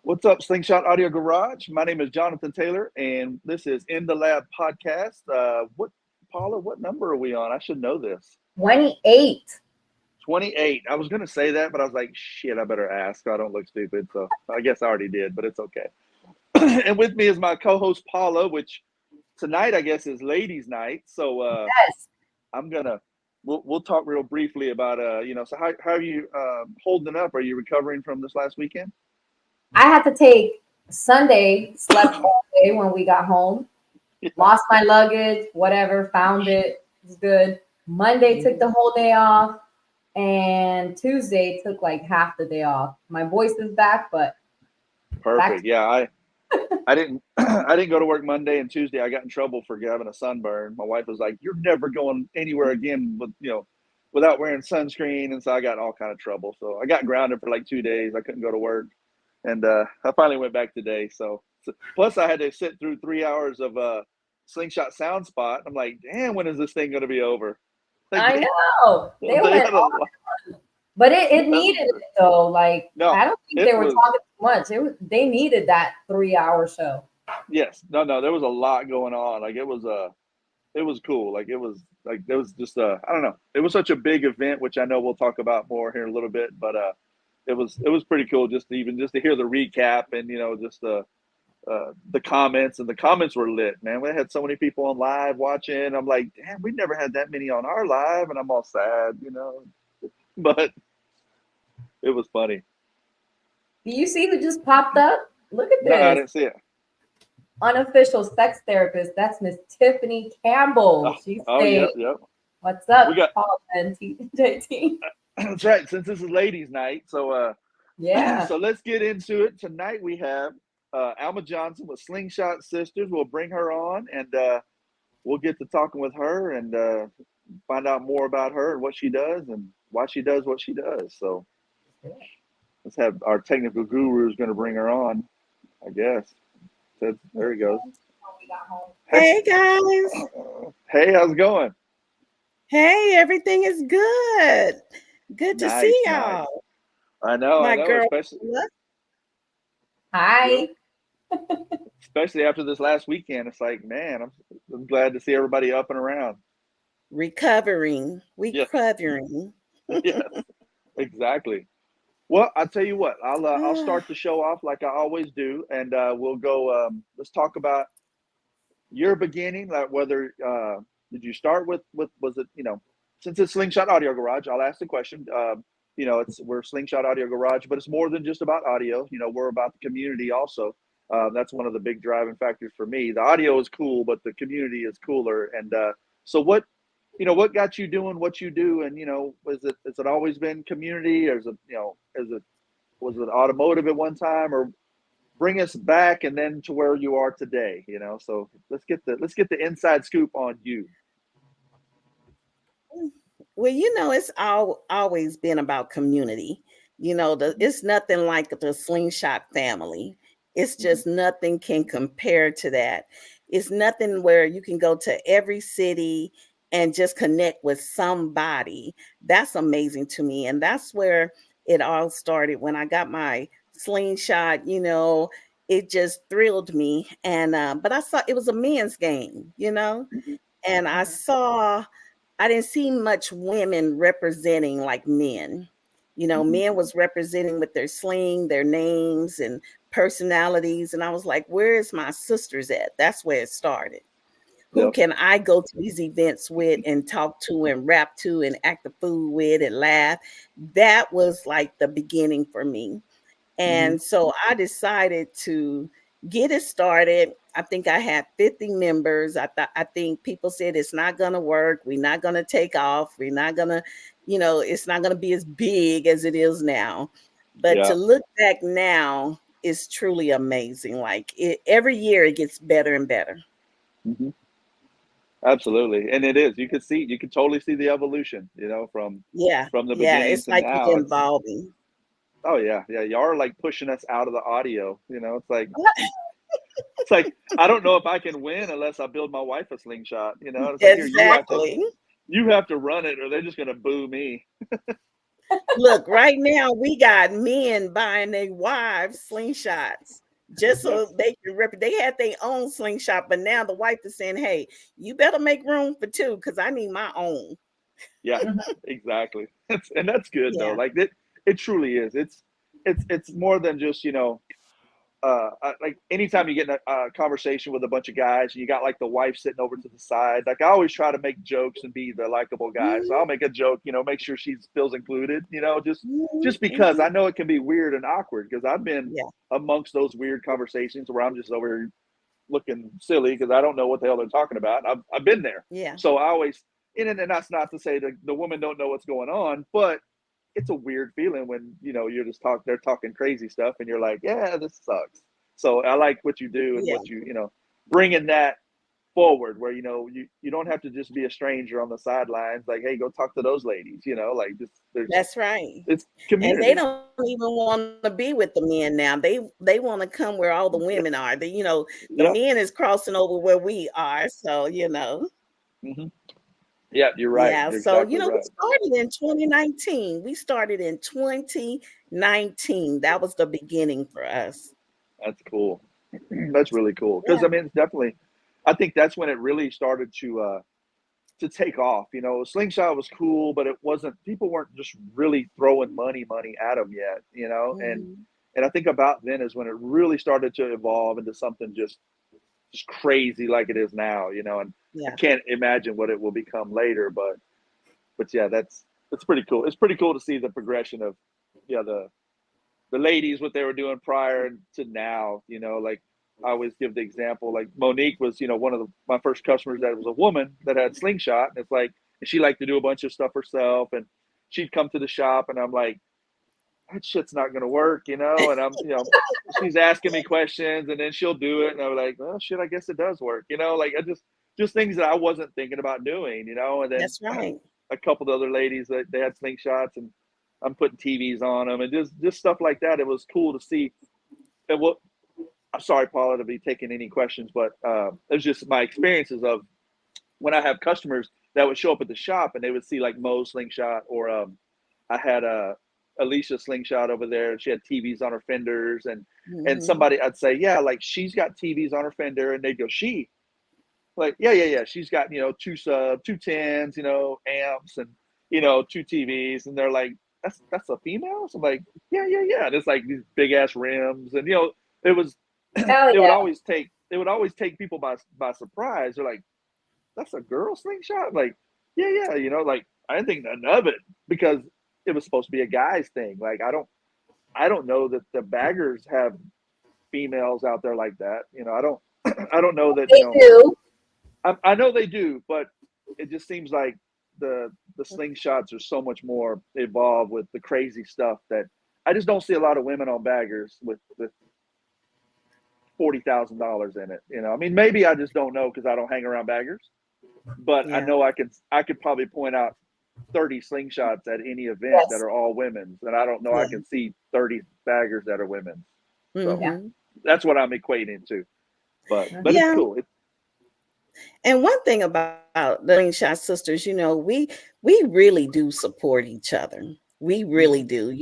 What's up, Slingshot Audio Garage? My name is Johnathan Taylor, and this is In the Lab podcast. Paula, what number are we on? I should know this. 28. 28. I was going to say that, but I was like, shit, I better ask so I don't look stupid. So I guess I already did, but it's okay. And with me is my co-host, Paula, which tonight, I guess, is ladies' night. So Yes. I'm going to, we'll talk real briefly about, so how are you holding up? Are you recovering from this last weekend? I had to take Sunday, slept all day when we got home, lost my luggage, whatever, found it. It was good. Monday took the whole day off, and Tuesday took like half the day off. My voice is back, but back Perfect. Yeah, I didn't I didn't go to work Monday and Tuesday. I got in trouble for having a sunburn. My wife was like, "You're never going anywhere again with without wearing sunscreen," and so I got in all kind of trouble. So I got grounded for like 2 days. I couldn't go to work, and I finally went back today. So plus I had to sit through 3 hours of Slingshot Sound Spot. I'm like, damn, when is this thing going to be over? Like I know they they went had a on, lot. but it needed it though. Like No, I don't think it they were was. talking too much. They needed that 3 hour show. Yes, no, there was a lot going on. Like it was cool. Like there was just I don't know. It was such a big event, which I know we'll talk about more here in a little bit. But it was pretty cool just to hear the recap and just the comments, and the comments were lit, man. We had so many people on live watching. I'm like, damn, we never had that many on our live, and I'm all sad. But it was funny. Do you see who just popped up? Look at No, I this. didn't see it. Unofficial sex therapist. That's Miss Tiffany Campbell. Oh, She's oh saying, yep. "What's We up, got Paul and JT?" that's right. Since this is ladies' night, so Yeah. so let's get into it. Tonight we have Alma Johnson with Slingshot Sisters. We'll bring her on, and we'll get to talking with her and find out more about her and what she does and why she does what she does. So let's have our technical guru is going to bring her on, I guess. There he goes. Hey, Hey guys. hey, how's it going? Hey, everything is good. Good to see Nice. y'all. I My know, girl. Hi. especially after this last weekend. It's like, man, I'm glad to see everybody up and around. Recovering. Yes, Recovering. yes, exactly. Well, I'll tell you what. I'll start the show off like I always do, and we'll go. Let's talk about your beginning. Like whether did you start with was it since it's Slingshot Audio Garage? I'll ask the question. We're Slingshot Audio Garage, but it's more than just about audio. We're about the community also. That's one of the big driving factors for me. The audio is cool, but the community is cooler. And so what got you doing what you do? And has it always been community, or was it automotive at one time, or bring us back and then to where you are today? So let's get the inside scoop on you. Well, it's always been about community. It's nothing like the Slingshot family. It's just nothing can compare to that. It's nothing where you can go to every city and just connect with somebody. That's amazing to me. And that's where it all started when I got my slingshot. It just thrilled me. And but I saw it was a men's game. Mhm. And I didn't see much women representing like men. Mhm. Men was representing with their sling, their names and personalities. And I was like, where is my sisters at? That's where it started. Who Yep. can I go to these events with and talk to and rap to and act the fool with and laugh? That was like the beginning for me. Mhm. And so I decided to get it started. I think I had 50 members. I think people said it's not going to work. We're not going to take off. We're not going to, it's not going to be as big as it is now. But to Yeah. look back now is truly amazing. Like every year it gets better and better. Mhm. Absolutely, and it is. You could totally see the evolution. Yeah. From the Yeah. beginning It's to like it's now. evolving. Oh yeah. Y'all are like pushing us out of the audio. It's like I don't know if I can win unless I build my wife a slingshot. It's like, here, Exactly. you have to run it, or they're just gonna boo me. Look, right now we got men buying their wives slingshots just so they can rep. They had their own slingshot, but now the wife is saying, "Hey, you better make room for two because I need my own." Yeah, exactly. And that's good though. Yeah. Like it truly is. It's more than just, like anytime you get in a conversation with a bunch of guys and you got like the wife sitting over to the side, like I always try to make jokes and be the likable guy. So I'll make a joke, make sure she feels included, just because I know it can be weird and awkward because I've been Yeah. amongst those weird conversations where I'm just over here looking silly because I don't know what the hell they're talking about. I've been there. Yeah. So I always, and that's not to say that the women don't know what's going on, but it's a weird feeling when, you're just they're talking crazy stuff and you're like, yeah, this sucks. So I like what you do and Yeah. what bringing that forward where, you don't have to just be a stranger on the sidelines. Like, hey, go talk to those ladies, like just, That's right. it's And they community. don't even want to be with the men now. They want to come where all the women are. The Yeah. men is crossing over where we are. So, Mm-hmm. Yeah, you're right. Yeah. You're So, exactly we right. started in 2019. We started in 2019. That was the beginning for us. That's cool. That's really cool. Because Yeah. it's definitely, I think that's when it really started to take off. Slingshot was cool, but it wasn't. People weren't just really throwing money at them yet. Mhm. And I think about then is when it really started to evolve into something just crazy like it is now. And I Yeah. can't imagine what it will become later. But yeah, that's pretty cool. It's pretty cool to see the progression of the ladies what they were doing prior to now. Like I always give the example, like Monique was one of my first customers that was a woman that had Slingshot, and it's like and she liked to do a bunch of stuff herself, and she'd come to the shop, and I'm like, that shit's not gonna work, and I'm she's asking me questions, and then she'll do it, and I'm like, well, shit, I guess it does work, like I just things that I wasn't thinking about doing, and then That's right. a couple of other ladies that they had Slingshots, and I'm putting TVs on them, and just stuff like that. It was cool to see. And what I'm sorry, Paula, to be taking any questions, but it was just my experiences of when I have customers that would show up at the shop and they would see like Mo's Slingshot, or I had Alicia Slingshot over there. She had TVs on her fenders, and Mhm. somebody I'd say, yeah, like she's got TVs on her fender, and they'd go, she, like, yeah. She's got, two sub, 210s, amps, and two TVs, and they're like, that's a female. So I'm like, yeah. And it's like these big ass rims, and it was Hell it would yeah. always take people by surprise. They're like, that's a girl Slingshot. Like, yeah. Like I didn't think nothing of it because it was supposed to be a guy's thing. Like I don't know that the baggers have females out there like that. I don't I don't know that They do. I know they do, but it just seems like the Slingshots are so much more evolved with the crazy stuff that I just don't see a lot of women on baggers with $40,000 in it. I mean, maybe I just don't know because I don't hang around baggers, but I Yeah. know I could probably point out 30 Slingshots at any event that Yes. are all women's, and I don't know I Yeah. can see 30 baggers that are women's. So Yeah. Mhm. that's what I'm equating to. But it's Yeah. cool. And one thing about the Slingshot Sisters, we really do support each other. We really do.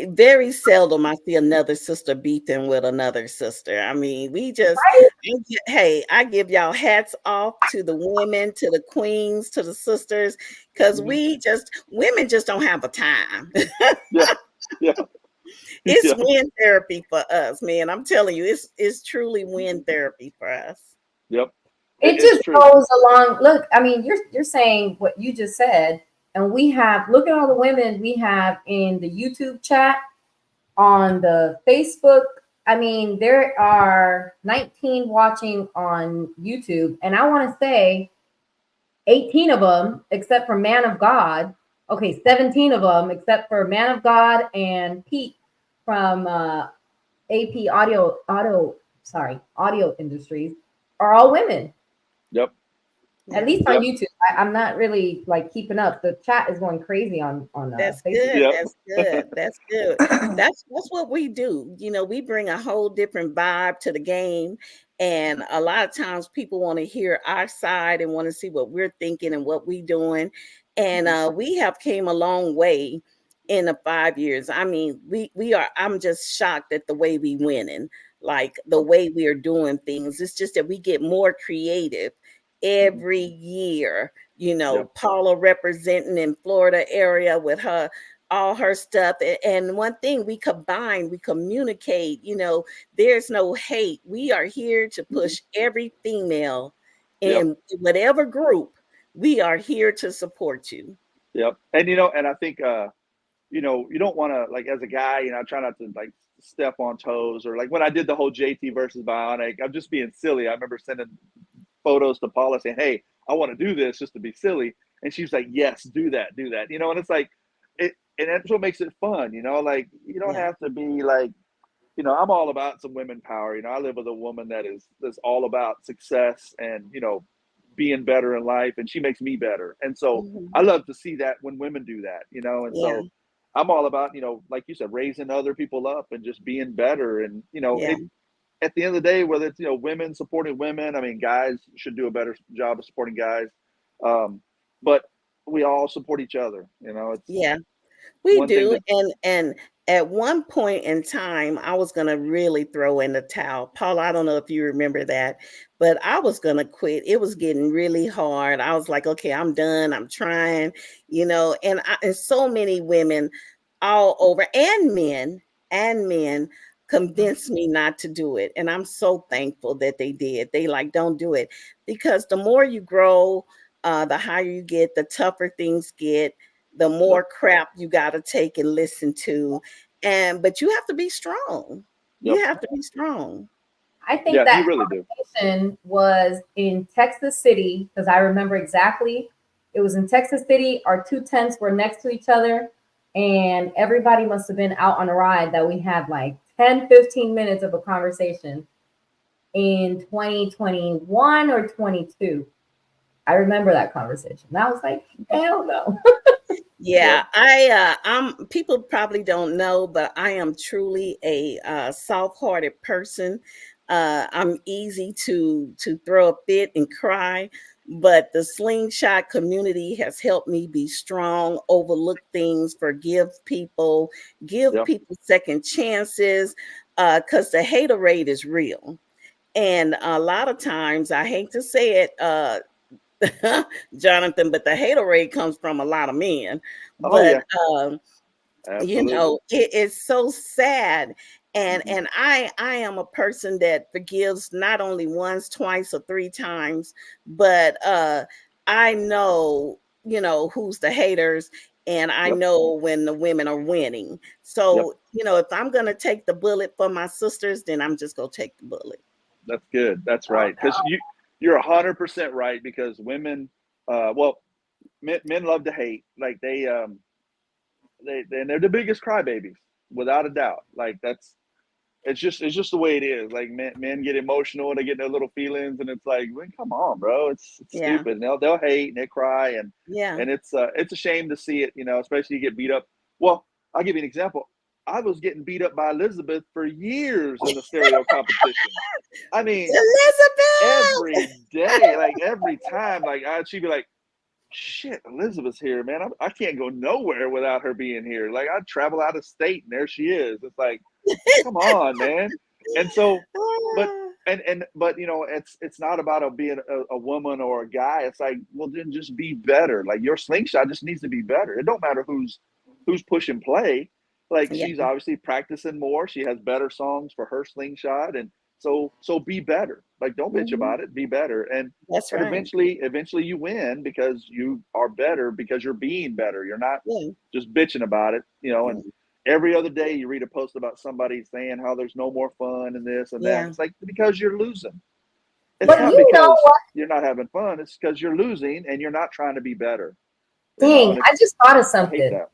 Very seldom I see another sister beefing with another sister. I mean, I give y'all hats off to the women, to the queens, to the sisters, because Mhm. women just don't have a time. Yeah, yeah, It's yeah. win therapy for us, man. I'm telling you, it's truly win therapy for us. Yep. It It's just true. goes along. Look, I mean, you're saying what you just said, and we have look at all the women we have in the YouTube chat, on the Facebook. I mean, there are 19 watching on YouTube, and I want to say 18 of them, except for Man of God. Okay, 17 of them, except for Man of God and Pete from AP Audio Industries, are all women. Yep. At Yeah. least on Yep. YouTube. I'm not really like keeping up. The chat is going crazy on That's Facebook. good. Yep. That's good. That's good. That's what we do. We bring a whole different vibe to the game. And a lot of times people want to hear our side and want to see what we're thinking and what we're doing. And we have came a long way in the 5 years. I mean, I'm just shocked at the way we winning, like the way we are doing things. It's just that we get more creative every year. Yep. Paula representing in Florida area with her all her stuff. And one thing, we combine, we communicate, there's no hate. We are here to push every female Yep. in whatever group. We are here to support you. Yep. And and I think you don't want to, like, as a guy, I try not to like step on toes, or like when I did the whole JT versus Bionic, I'm just being silly. I remember sending photos to Paula saying, "Hey, I want to do this just to be silly," and she's like, "Yes, do that." And it's like and that's what makes it fun. Like, you don't have to be like, I'm all about some women power. I live with a woman that's all about success and being better in life, and she makes me better. And so I love to see that when women do that. And Yeah. so I'm all about, like you said, raising other people up and just being better. And at the end of the day, whether it's women supporting women, I mean, guys should do a better job of supporting guys, but we all support each other. It's We one thing do. that And at one point in time, I was going to really throw in the towel. Paula, I don't know if you remember that, but I was going to quit. It was getting really hard. I was like, okay, I'm done. I'm trying, and so many women all over, and men convinced me not to do it. And I'm so thankful that they did. They like, don't do it, because the more you grow, the higher you get, the tougher things get, the more crap you got to take and listen to. But you have to be strong. You have to be strong. I think you that really do. conversation was in Texas City, because I remember exactly. It was in Texas City. Our two tents were next to each other, and everybody must have been out on a ride that we had like 10, 15 minutes of a conversation in 2021 or 22. I remember that conversation. And I was like, hell no. Yeah, I'm people probably don't know, but I am truly a soft-hearted person. I'm easy to throw a fit and cry, but the Slingshot community has helped me be strong, overlook things, forgive people, give Yep. people second chances, because the hater rate is real. And a lot of times, I hate to say it, Johnathan, but the hater rate comes from a lot of men. Oh But yeah. Absolutely. it is so sad. And Mhm. and I am a person that forgives not only once, twice, or three times, but I know, who's the haters, and I Yep. know when the women are winning. Yep. So, if I'm gonna take the bullet for my sisters, then I'm just gonna take the bullet. That's good. That's Oh, right. Because you're 100% right. Because women, well, men love to hate. Like they're the biggest crybabies, without a doubt. Like it's just the way it is. Like men get emotional and they get their little feelings, and it's like, well, come on, bro, it's Yeah, stupid. And they'll hate and they cry, yeah. and it's a shame to see it. Especially you get beat up. Well, I'll give you an example. I was getting beat up by Elizabeth for years in the stereo competition. I mean, Elizabeth! every day, like every time, like she'd be like, "Shit, Elizabeth's here, man. I can't go nowhere without her being here. Like I'd travel out of state, and there she is. It's like, come on, man." And so, but but it's not about being a woman or a guy. It's like, well, then just be better. Like your slingshot just needs to be better. It don't matter who's pushing play. Like Yeah, she's obviously practicing more. She has better songs for her slingshot, and so be better. Like don't bitch mhm, about it. Be better, that's and right. eventually you win because you are better, because you're being better. You're not Yeah, just bitching about it. And mm, every other day you read a post about somebody saying how there's no more fun and this and that. yeah. It's like, because you're losing. It's But not you know because what? you're not having fun. It's because you're losing and you're not trying to be better. Dang, And I just thought of I hate something. that.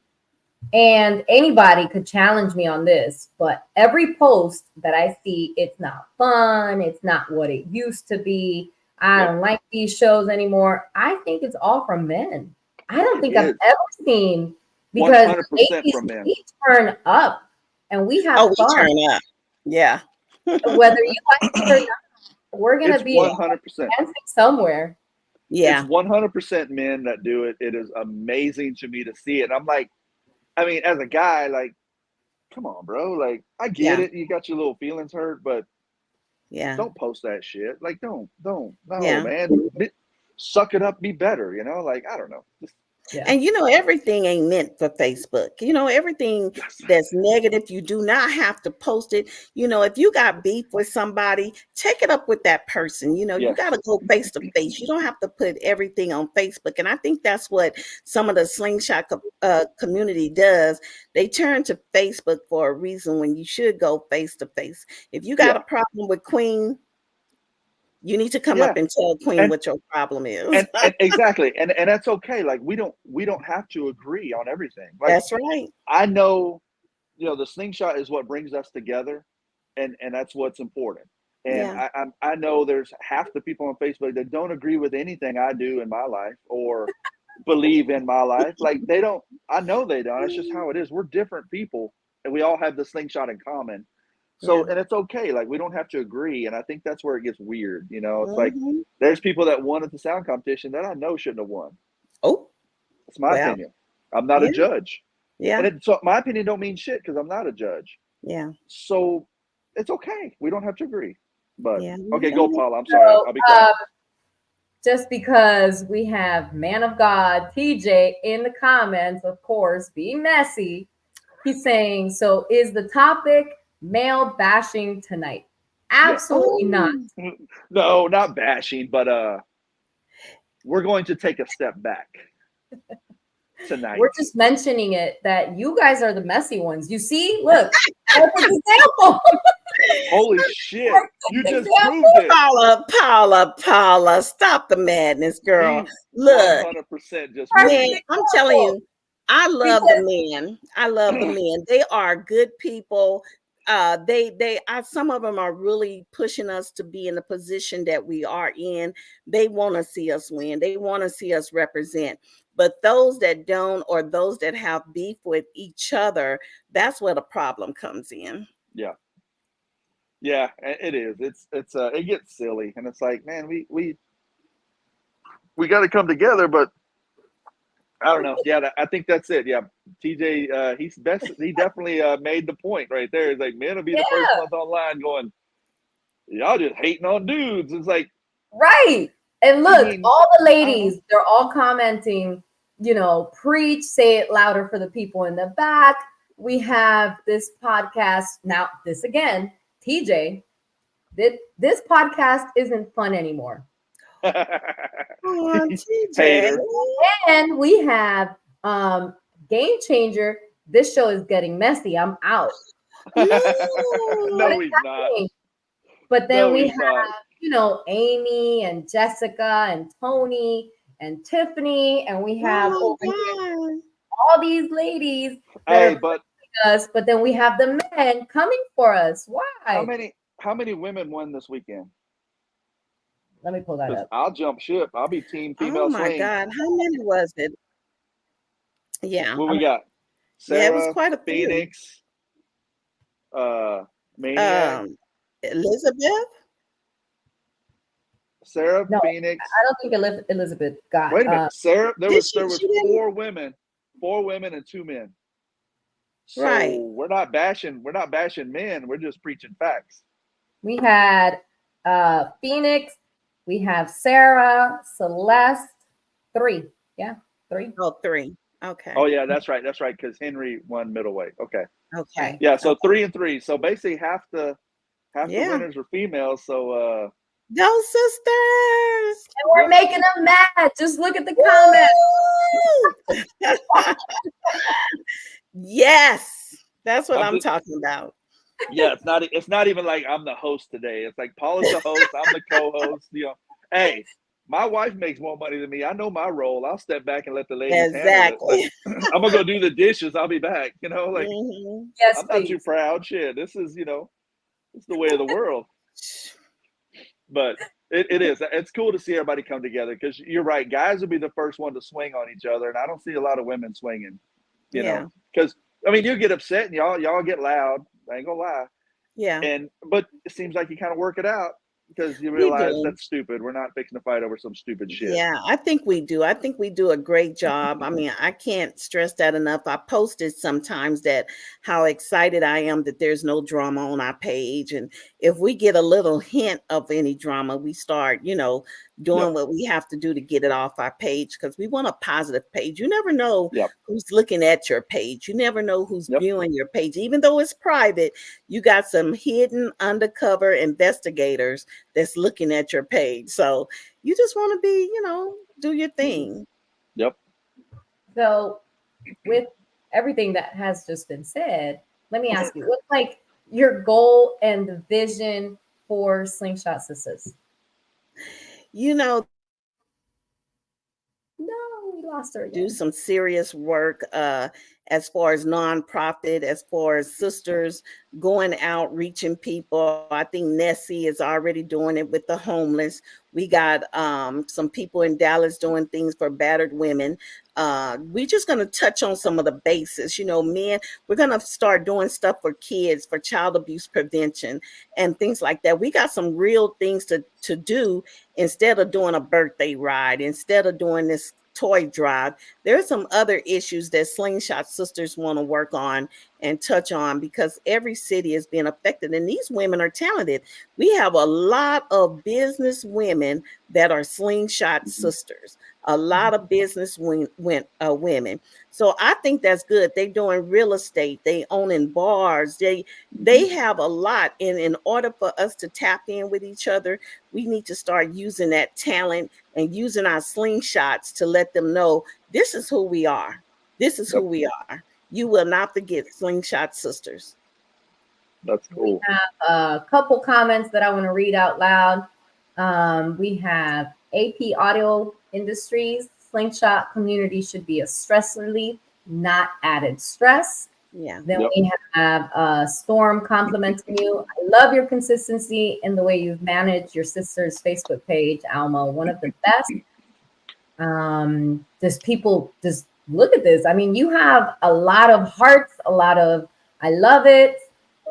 And anybody could challenge me on this, but every post that I see, it's not fun. It's not what it used to be. I Yep. don't like these shows anymore. I think it's all from men. I don't It think I've is ever seen, because 100% ladies, from men. we turn up and we have Oh, we fun, turn up. Yeah. whether you like it or not. We're gonna It's be 100%. dancing somewhere. It's Yeah. 100% men that do it. It is amazing to me to see it. And I'm like, I mean, as a guy, like, come on, bro. Like, I get Yeah. it. You got your little feelings hurt, but Yeah. don't post that shit. Like, don't, no, Yeah. man. Suck it up. Be better. You know, like, I don't know. Just, Yeah. And everything ain't meant for Facebook. Everything that's negative, you do not have to post it. If you got beef with somebody, take it up with that person. You yes. got to go face to face. You don't have to put everything on Facebook. And I think that's what some of the slingshot community does. They turn to Facebook for a reason when you should go face to face. If you got a problem with Queen, you need to come up and tell Queen what your problem is. And exactly. And that's okay. Like, we don't have to agree on everything. Like, That's right. I know, the slingshot is what brings us together, and that's what's important. And I know there's half the people on Facebook that don't agree with anything I do in my life or believe in my life. Like, I know they don't. It's just how it is. We're different people, and we all have the slingshot in common. So, and it's okay. Like, we don't have to agree. And I think that's where it gets weird. It's like, there's people that won at the sound competition that I know shouldn't have won. Oh, it's my opinion. I'm not a judge. Yeah. And so my opinion don't mean shit because I'm not a judge. Yeah. So it's okay. We don't have to agree. But okay, go Paula. I'm sorry. I'll be quiet. Just because we have man of God, TJ, in the comments, of course, being messy, he's saying, so is the topic male bashing tonight? Absolutely not. No, not bashing, but we're going to take a step back tonight. We're just mentioning it that you guys are the messy ones. You see, look, perfect example. Holy shit! You just proved it. Paula, stop the madness, girl. Look, 100% just man, I'm telling you, I love the men. I love the men. They are good people. Some of them are really pushing us to be in the position that we are in. They want to see us win. They want to see us represent. But those that don't, or those that have beef with each other, that's where the problem comes in. Yeah, it is. It gets silly, and it's like, man, we got to come together, but I don't know. Yeah, I think that's it. Yeah, TJ, he definitely made the point right there. It's like, men will be the first ones online going, y'all just hating on dudes. It's like, right. And look, all the ladies, they're all commenting, preach, say it louder for the people in the back. We have this podcast now. This again, TJ, this podcast isn't fun anymore. TJ. And we have Game Changer. This show is getting messy. I'm out. No, he's not. But then we have, Amy and Jessica and Tony and Tiffany, and we have over here all these ladies that are us, but then we have the men coming for us. Why? How many women won this weekend? Let me pull that up. I'll jump ship. I'll be team female. Oh my swing. God, how many was it? Yeah. What we got? Sarah, it was quite a Phoenix, Maniac, Elizabeth. Sarah, Phoenix. I don't think Elizabeth got. Wait a minute, Sarah. There was 4 women, 4 women and 2 men. So we're not bashing men. We're just preaching facts. We had Phoenix. We have Sarah, Celeste, 3. Yeah, 3. Oh, 3. Okay. Oh yeah, that's right. Because Henry won middleweight. Okay. Okay. Yeah. So 3 and 3. So basically half the winners were females. So go sisters. And we're making them mad. Just look at the comments. Yes, that's what I'm talking about. Yeah, it's not even like I'm the host today. It's like Paula's the host, I'm the co-host. Hey, my wife makes more money than me. I know my role. I'll step back and let the ladies handle it. I'm gonna go do the dishes. I'll be back. Yes, I'm not too proud. Shit, this is it's the way of the world. But it is. It's cool to see everybody come together because you're right. Guys will be the first one to swing on each other, and I don't see a lot of women swinging. Because you get upset and y'all get loud. I ain't gonna lie. Yeah. But it seems like you kind of work it out. because you We realize do. that's stupid. We're not fixing to fight over some stupid shit. Yeah, I think we do. I think we do a great job. I mean, I can't stress that enough. I posted sometimes that how excited I am that there's no drama on our page. And if we get a little hint of any drama, we start, doing Yep. what we have to do to get it off our page because we want a positive page. You never know Yep. who's looking at your page. You never know who's Yep. viewing your page. Even though it's private, you got some hidden undercover investigators that's looking at your page. So you just want to be, do your thing. Yep. So, with everything that has just been said, let me ask you, what's like your goal and the vision for Slingshot Sistas? No, we lost her again. Do some serious work as far as nonprofit, as far as sisters going out, reaching people. I think Nessie is already doing it with the homeless. We got some people in Dallas doing things for battered women. We're just going to touch on some of the bases. Men, we're going to start doing stuff for kids, for child abuse prevention and things like that. We got some real things to do instead of doing a birthday ride, instead of doing this toy drive. There's some other issues that Slingshot Sisters want to work on and touch on because every city is being affected and these women are talented. We have a lot of business women that are Slingshot Sisters, a lot of business women. So I think that's good. They're doing real estate, they owning bars, they have a lot. And in order for us to tap in with each other, we need to start using that talent and using our slingshots to let them know this is who we are. This is who we are. You will not forget Slingshot Sisters. That's cool. We have a couple comments that I want to read out loud. We have AP Audio Industries. Slingshot community should be a stress relief, not added stress. Yeah. Then we have Storm complimenting you. I love your consistency in the way you've managed your sister's Facebook page, Alma. One of the best. Just people just look at this. I mean, you have a lot of hearts, a lot of I love it,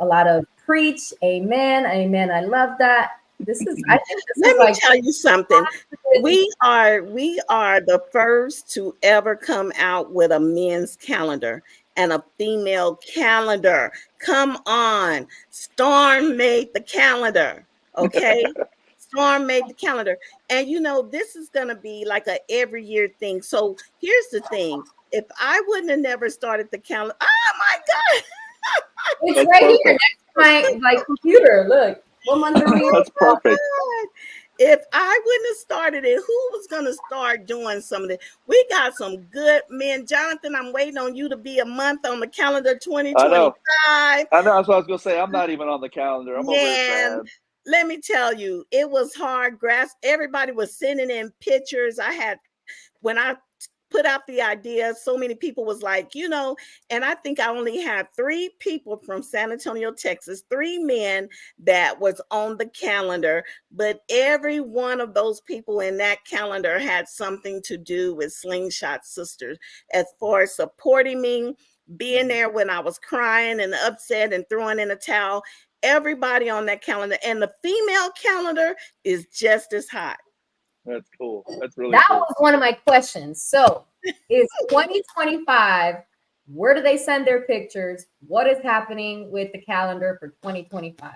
a lot of preach, amen, amen. I love that. This is, I think this Let is me like tell you something. We are the first to ever come out with a men's calendar and a female calendar. Come on. Storm made the calendar. Okay. Storm made the calendar. And this is going to be like a every year thing. So here's the thing. If I wouldn't have never started the calendar, oh my God. it's that's right perfect. Here next to my computer. Look, what month are we? That's perfect. If I wouldn't have started it, who was going to start doing some of it? We got some good men. Johnathan, I'm waiting on you to be a month on the calendar 2025. I know. That's what I was going to say. I'm not even on the calendar. I'm over here sad. Let me tell you, it was hard. Everybody was sending in pictures. When I put out the idea, so many people was like, and I think I only had 3 people from San Antonio, Texas, 3 men that was on the calendar, but every one of those people in that calendar had something to do with Slingshot Sisters as far as supporting me, being there when I was crying and upset and throwing in a towel. Everybody on that calendar, and the female calendar is just as hot. That's cool. That's really that cool. was one of my questions. So is 2025, where do they send their pictures? What is happening with the calendar for 2025?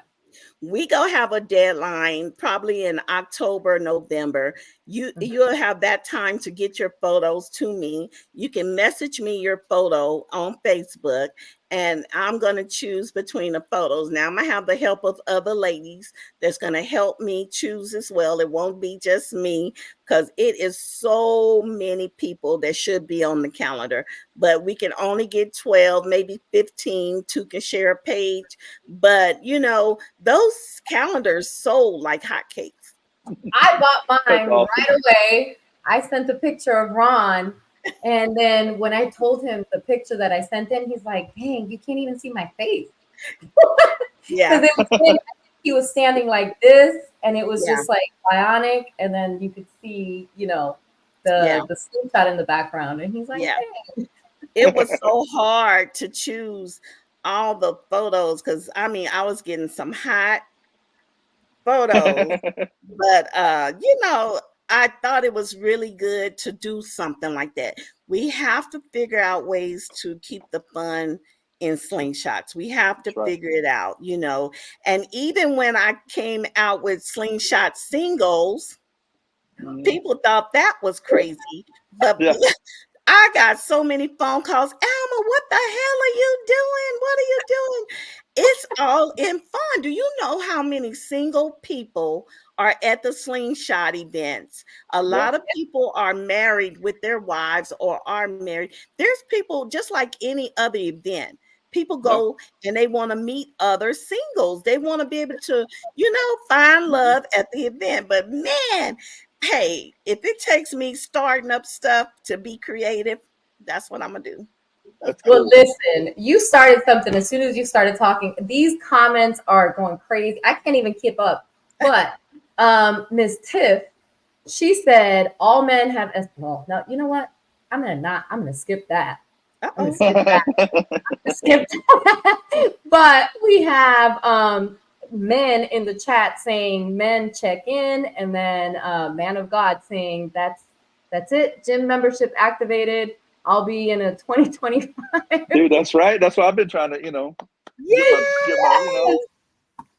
We go have a deadline probably in October, November. You'll have that time to get your photos to me. You can message me your photo on Facebook, and I'm going to choose between the photos. Now I'm going to have the help of other ladies that's going to help me choose as well. It won't be just me because it is so many people that should be on the calendar, but we can only get 12, maybe 15, 2 can share a page. But those calendars sold like hotcakes. I bought mine awesome. Right away. I sent a picture of Ron. And then when I told him the picture that I sent in, he's like, dang, you can't even see my face. Yeah. Because he was standing like this, and it was just like bionic. And then you could see, the slingshot in the background. And he's like, hey. It was so hard to choose all the photos because I was getting some hot photos. But I thought it was really good to do something like that. We have to figure out ways to keep the fun in slingshots. We have to That's right. figure it out, And even when I came out with slingshot singles, people thought that was crazy. But Yeah. I got so many phone calls. Alma, what the hell are you doing? What are you doing? It's all in fun. Do you know how many single people are at the slingshot events? A lot of people are married with their wives or are married. There's people just like any other event. People go and they want to meet other singles. They want to be able to, find love at the event. But man, hey, if it takes me starting up stuff to be creative, that's what I'm gonna do. That's Well, cool. listen, you started something as soon as you started talking. These comments are going crazy. I can't even keep up. But Ms. Tiff, she said all men have well, now you know what? I'm gonna skip that. I'm gonna skip that. But we have men in the chat saying men check in, and then man of God saying that's it. Gym membership activated. I'll be in a 2025. Dude, that's right. That's what I've been trying to, get my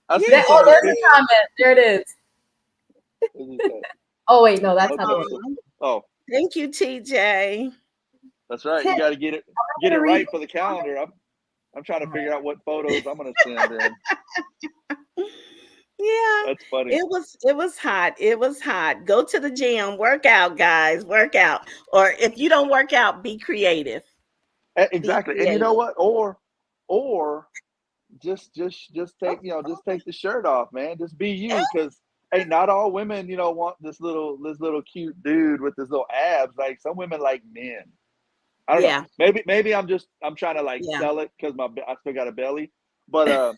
I see some Oh, of the there's pictures. a comment. There it is. Oh wait, no, that's not the one. Oh, thank you, TJ. that's right. You got to get it right for the calendar. I'm trying to figure out what photos I'm going to send in. Yeah, that's funny. It was hot. It was hot. Go to the gym, work out, guys, work out. Or if you don't work out, be creative. Exactly. And you know what? Or just take take the shirt off, man. Just be you, because hey, not all women want this little cute dude with this little abs. Like some women like men. I don't know. Maybe I'm trying to sell it because I still got a belly, but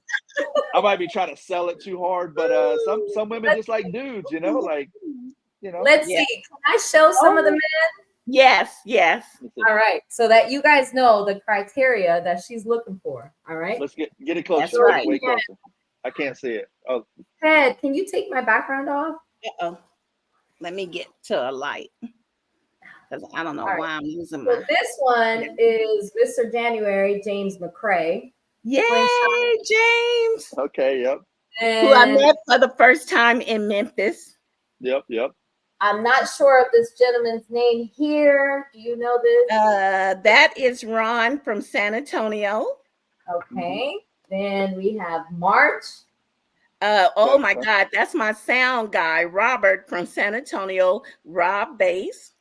I might be trying to sell it too hard. But some women just like dudes, Let's see. Can I show some of the men? Yes. All right, so that you guys know the criteria that she's looking for. All right. Let's get it closer. That's right. Way closer. I can't see it. Oh, Ted, can you take my background off? Let me get to a light. Because I don't know why I'm using my. So this one is Mr. January, James McCrae. Yay, James. Okay, yep. Who I met for the first time in Memphis. Yep. I'm not sure of this gentleman's name here. Do you know this? That is Ron from San Antonio. Okay. Then we have March. Oh my God, that's my sound guy, Robert from San Antonio, Rob Bass.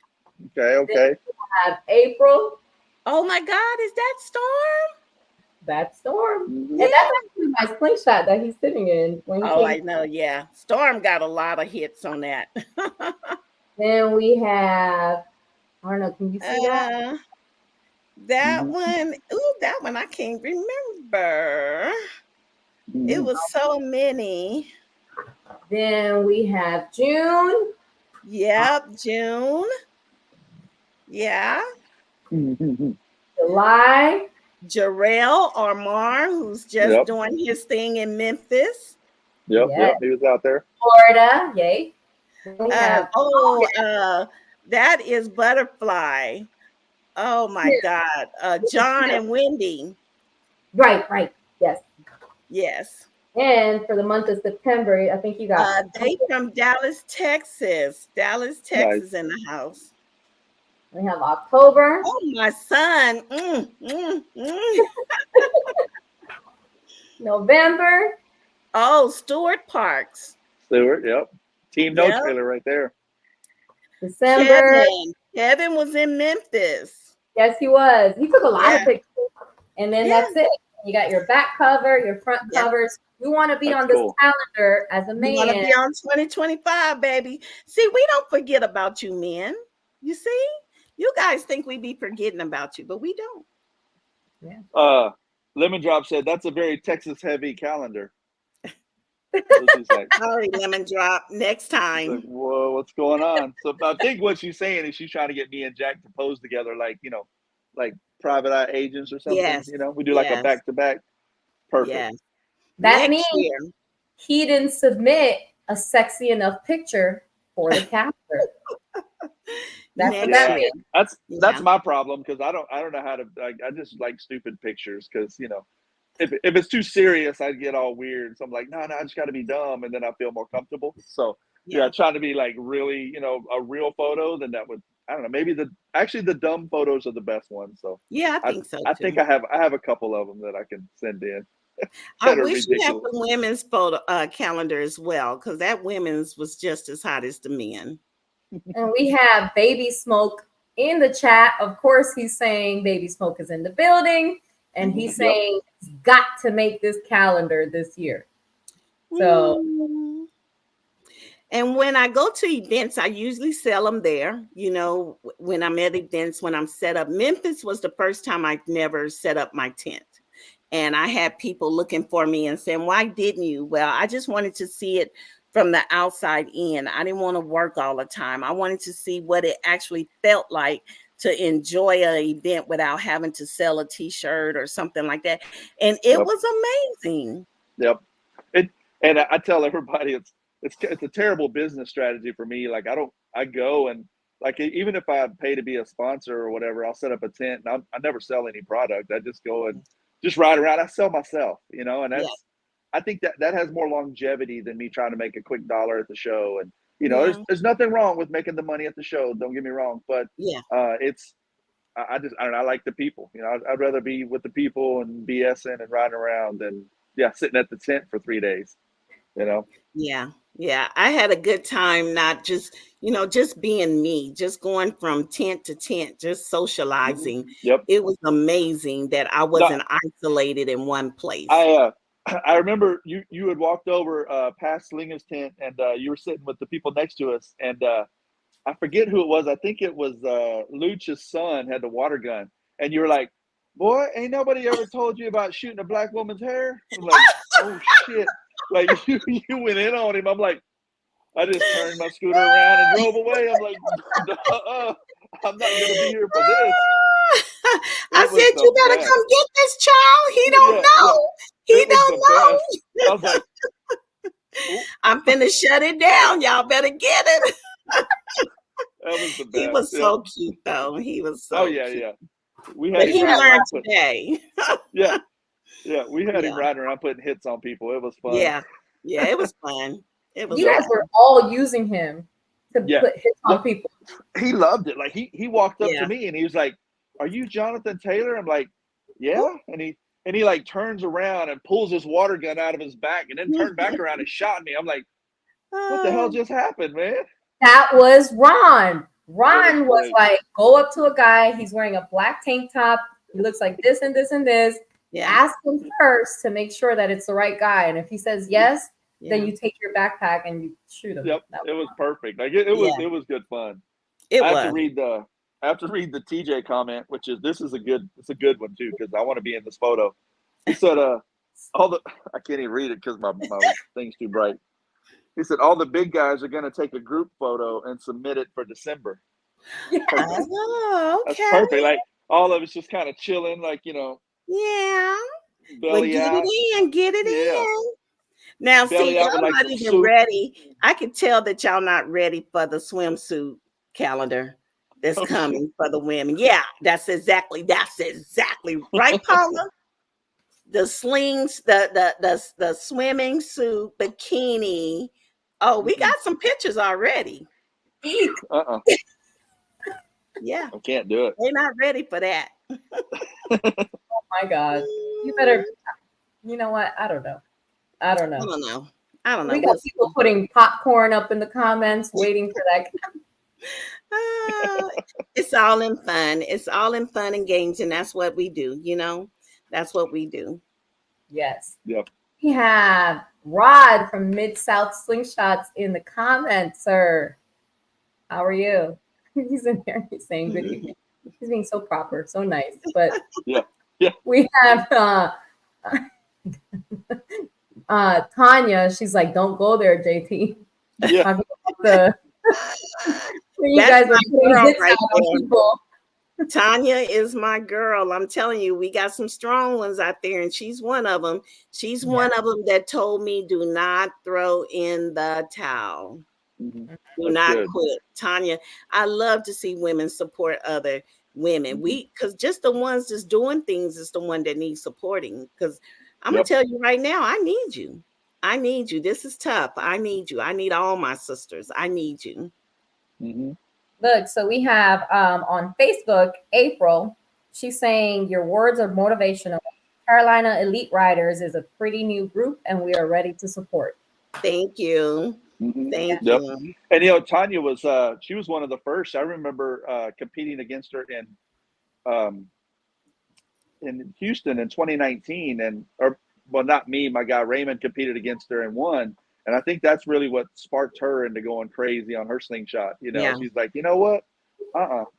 Okay. Then we have April. Oh my God, is that Storm? That's Storm. And that's actually my slingshot that he's sitting in. I know, yeah. Storm got a lot of hits on that. Then we have, I don't know, can you see that? That one I can't remember. It was so many. Then we have June. Yep, June. Yeah. July. Jarrell Armar, who's just doing his thing in Memphis. Yep, he was out there. Florida, yay. That is Butterfly. Oh my God. John and Wendy. Right. Yes. And for the month of September, I think you got they from Dallas, Texas. Dallas, Texas in the house. We have October. Oh, my son. November. Oh, Stuart Parks. Yep. Team No Trailer right there. December. Kevin was in Memphis. Yes, he was. He took a lot of pictures. And then that's it. You got your back cover, your front covers. You want to be on this calendar as a man. You want to be on 2025, baby. See, we don't forget about you, men. You see? You guys think we be forgetting about you, but we don't. Yeah. Lemon Drop said that's a very Texas heavy calendar. Sorry, Lemon Drop. Next time. Like, whoa, what's going on? So I think what she's saying is she's trying to get me and Jack to pose together, like private eye agents or something. Yes. We do like a back to back. Perfect. Yes. That means he didn't submit a sexy enough picture for the capture. That's what that means. That's my problem, because I don't know how to, I just like stupid pictures, because if it's too serious, I get all weird. So I'm like, no, I just got to be dumb, and then I feel more comfortable. So trying to be like really, a real photo, then that would, I don't know, maybe the dumb photos are the best ones. So yeah, I think so too. I think I have a couple of them that I can send in. I wish you had the women's photo calendar as well, because that women's was just as hot as the men. And we have Baby Smoke in the chat. Of course, he's saying Baby Smoke is in the building, and he's saying he's got to make this calendar this year. So, and when I go to events, I usually sell them there. When I'm at events, when I'm set up. Memphis was the first time I've never set up my tent. And I had people looking for me and saying, why didn't you? Well, I just wanted to see it from the outside in. I didn't want to work all the time. I wanted to see what it actually felt like to enjoy an event without having to sell a t-shirt or something like that. And it was amazing. Yep. And I tell everybody it's a terrible business strategy for me. Like I go and like, even if I pay to be a sponsor or whatever, I'll set up a tent and I never sell any product. I just go and just ride around. I sell myself, and that's, I think that has more longevity than me trying to make a quick dollar at the show. And, there's nothing wrong with making the money at the show. Don't get me wrong. But I don't know. I like the people, I'd rather be with the people and BSing and riding around than sitting at the tent for 3 days, Yeah. I had a good time, not just, just being me, just going from tent to tent, just socializing. Yep. It was amazing that I wasn't isolated in one place. I remember you had walked over past Slinger's tent, and you were sitting with the people next to us, and I forget who it was. I think it was Luch's son had the water gun, and you were like, boy, ain't nobody ever told you about shooting a black woman's hair? I'm like, oh shit. Like you went in on him. I'm like, I just turned my scooter around and drove away. I'm like, I'm not gonna be here for this. I said, you better come get this child. He don't know. He don't know. I was like, I'm finna shut it down. Y'all better get it. That was the best. He was so cute though. He was so cute. Yeah. We had he learned today. Yeah, we had him riding around putting hits on people. It was fun. Yeah, it was fun. It was. You guys were all using him to put hits on people. He loved it. Like he walked up to me and he was like, "Are you Johnathan Taylor?" I'm like, "Yeah." And he like turns around and pulls his water gun out of his back and then turned back around and shot me. I'm like, "What the hell just happened, man?" That was Ron. Ron was like, go up to a guy. He's wearing a black tank top. He looks like this and this and this. Yeah. Ask him first to make sure that it's the right guy. And if he says yes, then you take your backpack and you shoot him. Yep. It was perfect. Like it was good fun. I have to read the TJ comment, which is it's a good one too, because I want to be in this photo. He said, I can't even read it because my thing's too bright. He said, all the big guys are going to take a group photo and submit it for December. Yes. Oh, okay. That's perfect. Like all of us just kind of chilling, like, Yeah. Belly get out. it in. Get it in. Now, Belly see, y'all not even ready. I can tell that y'all not ready for the swimsuit calendar that's coming for the women. Yeah, that's exactly right, Paula. The slings, the swimming suit, bikini. Oh, we got some pictures already. Yeah. I can't do it. They're not ready for that. Oh my God. You better, you know what? I don't know. I don't know. We got people putting popcorn up in the comments, waiting for that. It's all in fun. It's all in fun and games, and that's what we do, That's what we do. Yes. Yep. We have Rod from Mid-South Slingshots in the comments, sir. How are you? He's in there. He's saying good evening. He's being so proper, so nice. But yeah. We have Tanya. She's like, don't go there, JT. Yeah. You guys are putting hits out on people. Tanya is my girl. I'm telling you, we got some strong ones out there, and she's one of them. She's one of them that told me, do not throw in the towel. Mm-hmm. Do That's not good. quit. Tanya, I love to see women support other women. Because just the ones that's doing things is the one that needs supporting. Because I'm going to tell you right now, I need you. I need you. This is tough. I need you. I need all my sisters. I need you. Mm-hmm. Look, so we have on Facebook, April, she's saying your words are motivational. Carolina Elite Riders is a pretty new group and we are ready to support. Thank you. Mm-hmm. Thank Yep. you. And Tanya was she was one of the first. I remember competing against her in Houston in 2019, well, not me, my guy Raymond competed against her and won. And I think that's really what sparked her into going crazy on her slingshot. She's like, you know what?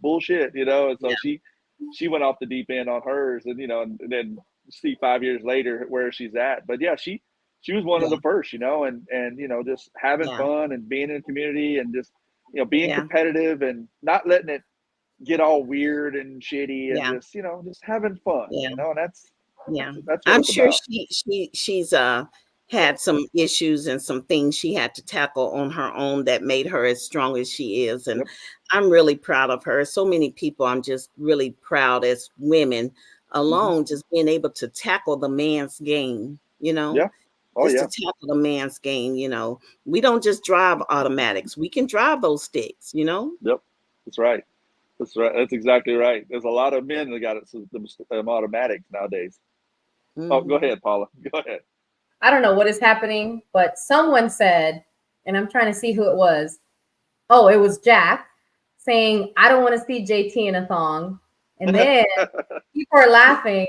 Bullshit. And so she went off the deep end on hers, and then see 5 years later where she's at. But yeah, she was one of the first, and just having fun and being in the community and just being competitive and not letting it get all weird and shitty and just having fun. And that's what I'm it's sure about. she's had some issues and some things she had to tackle on her own that made her as strong as she is. And I'm really proud of her. So many people I'm just really proud as women alone, just being able to tackle the man's game, Yeah. to tackle the man's game. We don't just drive automatics. We can drive those sticks, Yep. That's right. That's right. That's exactly right. There's a lot of men that got them automatics nowadays. Mm-hmm. Oh, go ahead, Paula. Go ahead. I don't know what is happening, but someone said, and I'm trying to see who it was. Oh, it was Jack saying, I don't want to see JT in a thong. And then people are laughing.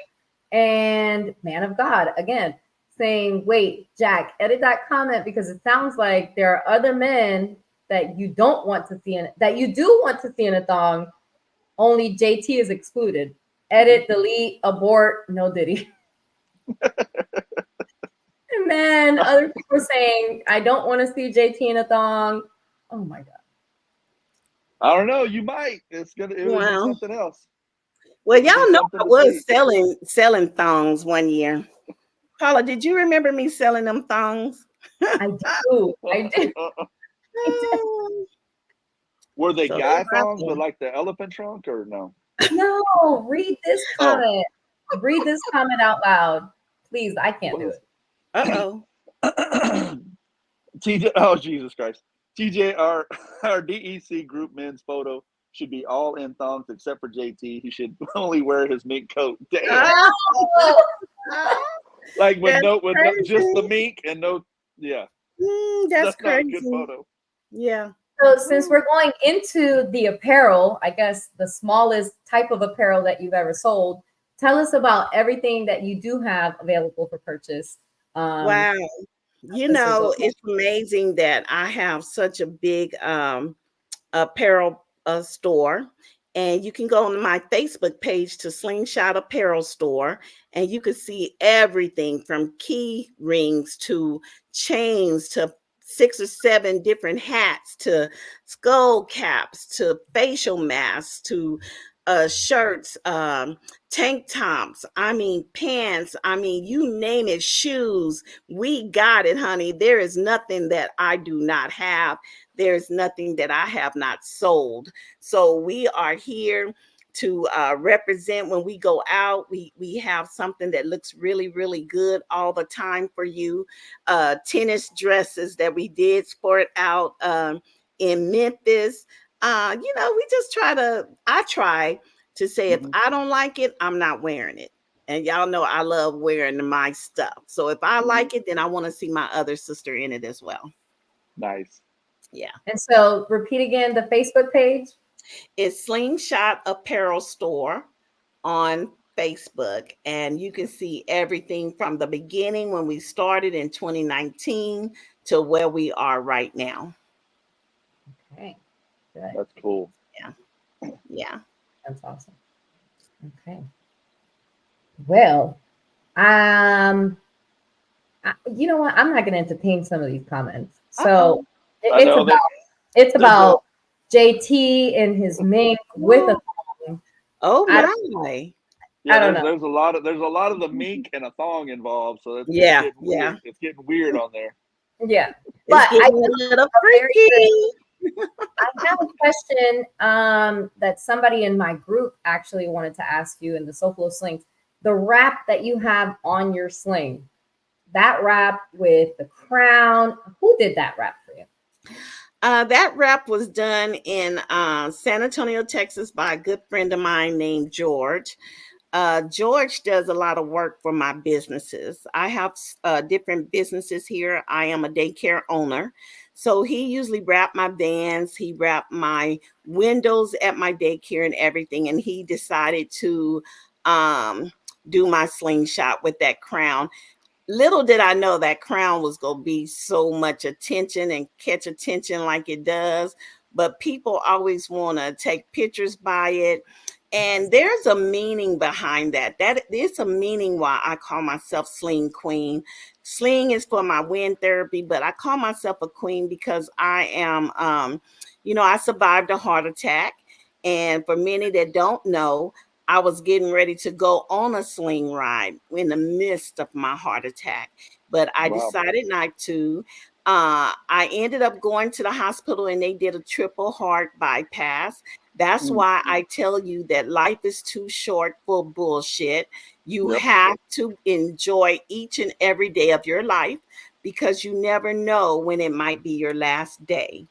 And man of God, again, saying, wait, Jack, edit that comment because it sounds like there are other men that you don't want to see that you do want to see in a thong. Only JT is excluded. Edit, delete, abort, no diddy. And then other people saying, I don't want to see JT in a thong. Oh my God. I don't know. You might. It would be something else. Well, y'all know I was selling thongs one year. Paula, did you remember me selling them thongs? I do. I did. Were they guy thongs with like the elephant trunk or no? No, read this comment. Read this comment out loud. Please, I can't do it. Uh-oh. TJ, oh Jesus Christ. TJ, our DEC group men's photo should be all in thongs except for JT. He should only wear his mink coat. Damn. Like with just the mink and no, that's crazy. Not a good photo. Yeah. So since we're going into the apparel, I guess the smallest type of apparel that you've ever sold, tell us about everything that you do have available for purchase. Wow. It's amazing that I have such a big apparel store. And you can go on my Facebook page to Slingshot Apparel Store, and you can see everything from key rings to chains to 6 or 7 different hats to skull caps to facial masks to shirts, tank tops, pants, you name it, shoes. We got it, honey. There is nothing that I do not have. There's nothing that I have not sold. So we are here to represent when we go out. We have something that looks really, really good all the time for you. Tennis dresses that we did sport out in Memphis. We just I try to say, if I don't like it, I'm not wearing it. And y'all know I love wearing my stuff. So if I like it, then I want to see my other sister in it as well. Nice. Yeah. And so repeat again the Facebook page. It's Slingshot Apparel Store on Facebook. And you can see everything from the beginning when we started in 2019 to where we are right now. Okay. Good. That's cool. Yeah. Yeah. That's awesome. Okay. Well, you know what? I'm not going to entertain some of these comments. So it's about JT and his mink with a thong. Oh I, my. I Yeah, don't know. there's a lot of the mink and a thong involved, so it's Yeah, getting yeah. weird. It's getting weird on there. Yeah, It's but I getting do a little have a very good. freaky. I have a question that somebody in my group actually wanted to ask you in the Soflo slings. The wrap that you have on your sling, that wrap with the crown, who did that wrap for you? That wrap was done in San Antonio, Texas, by a good friend of mine named George. George does a lot of work for my businesses. I have different businesses here. I am a daycare owner. So he usually wrapped my vans, he wrapped my windows at my daycare and everything. And he decided to um, do my slingshot with that crown. Little did I know that crown was going to be so much attention and catch attention like it does. But people always want to take pictures by it. And there's a meaning behind that. That there's a meaning why I call myself Sling Queen. Sling is for my wind therapy, but I call myself a queen because I am, I survived a heart attack. And for many that don't know, I was getting ready to go on a sling ride in the midst of my heart attack, but I Wow. decided not to. I ended up going to the hospital and they did a triple heart bypass. That's Mm, why I tell you that life is too short for bullshit. You yep. have to enjoy each and every day of your life because you never know when it might be your last day.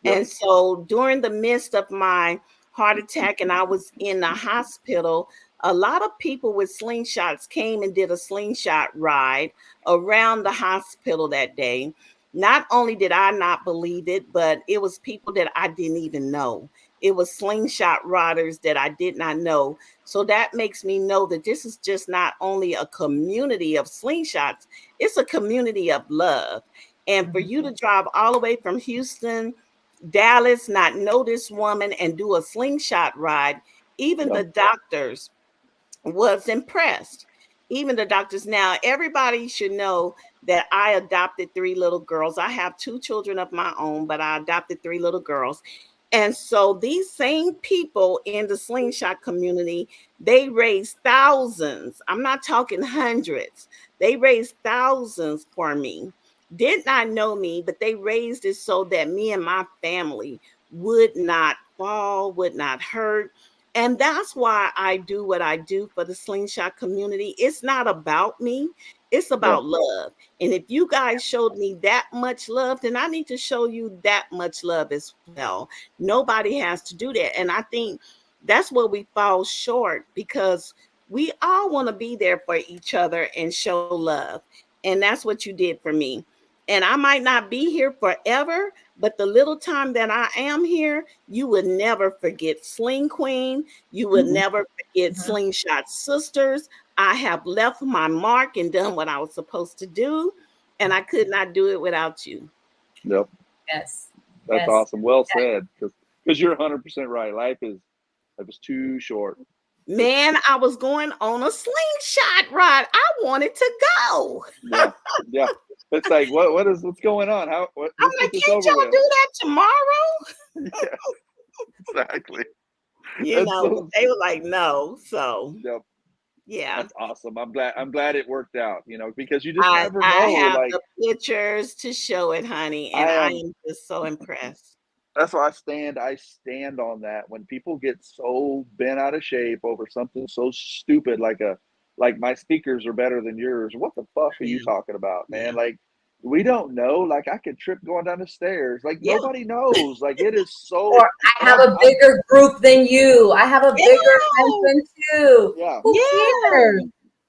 Yep. And so during the midst of my heart attack and I was in the hospital, a lot of people with slingshots came and did a slingshot ride around the hospital that day. Not only did I not believe it, but it was people that I didn't even know. It was slingshot riders that I did not know. So that makes me know that this is just not only a community of slingshots, it's a community of love. And for you to drive all the way from Houston, Dallas, not know this woman and do a slingshot ride, even Yep. the doctors was impressed. Even the doctors. Now, everybody should know that I adopted three little girls. I have two children of my own, but I adopted three little girls. And so these same people in the slingshot community, they raised thousands. I'm not talking hundreds. They raised thousands for me. Did not know me, but they raised it so that me and my family would not fall, would not hurt. And that's why I do what I do for the slingshot community. It's not about me, it's Yeah. about love. And if you guys showed me that much love, then I need to show you that much love as well. Nobody has to do that. And I think that's where we fall short because we all want to be there for each other and show love. And that's what you did for me. And I might not be here forever, but the little time that I am here, you would never forget Sling Queen. You would Hmm. never forget Mhm. Slingshot Sisters. I have left my mark and done what I was supposed to do, and I could not do it without you. Yep. Yes. That's Yes. awesome. Well said. Because you're 100% right. Life is too short. It's Man, I was going on a slingshot ride. I wanted to go. yeah, yeah. It's like what's going on? I'm Let's like, get this can't over y'all with. do that tomorrow? Yeah, exactly. You That's know, but so. they were like, no. So Yep. yeah. That's awesome. I'm glad it worked out. Because you just never I know. have Like the pictures to show it, honey, and I I am. am just so impressed. That's why I stand on that. When people get so bent out of shape over something so stupid like my speakers are better than yours. What the fuck are you Yeah, talking about, man? yeah, Like we don't know. Like I could trip going down the stairs. Like yeah, nobody knows. Like it is so. Or I And have a I'm bigger group than you. I have a bigger yeah, husband too. yeah, Who yeah. cares?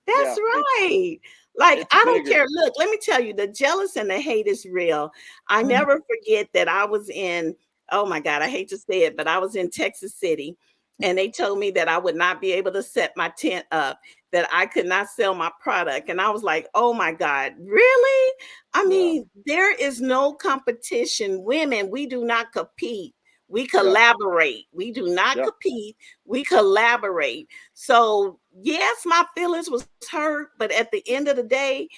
That's yeah. right. Like, It's I don't bigger. care. Look, let me tell you, the jealous and the hate is real. I Mhm. never forget that I was in, oh my God, I hate to say it, but I was in Texas City and they told me that I would not be able to set my tent up, that I could not sell my product. And I was like, oh my God, really? I Yeah, mean, there is no competition. Women, we do not compete. We yeah, collaborate. We do not yeah, compete. We collaborate. So, yes, my feelings was hurt, but at the end of the day,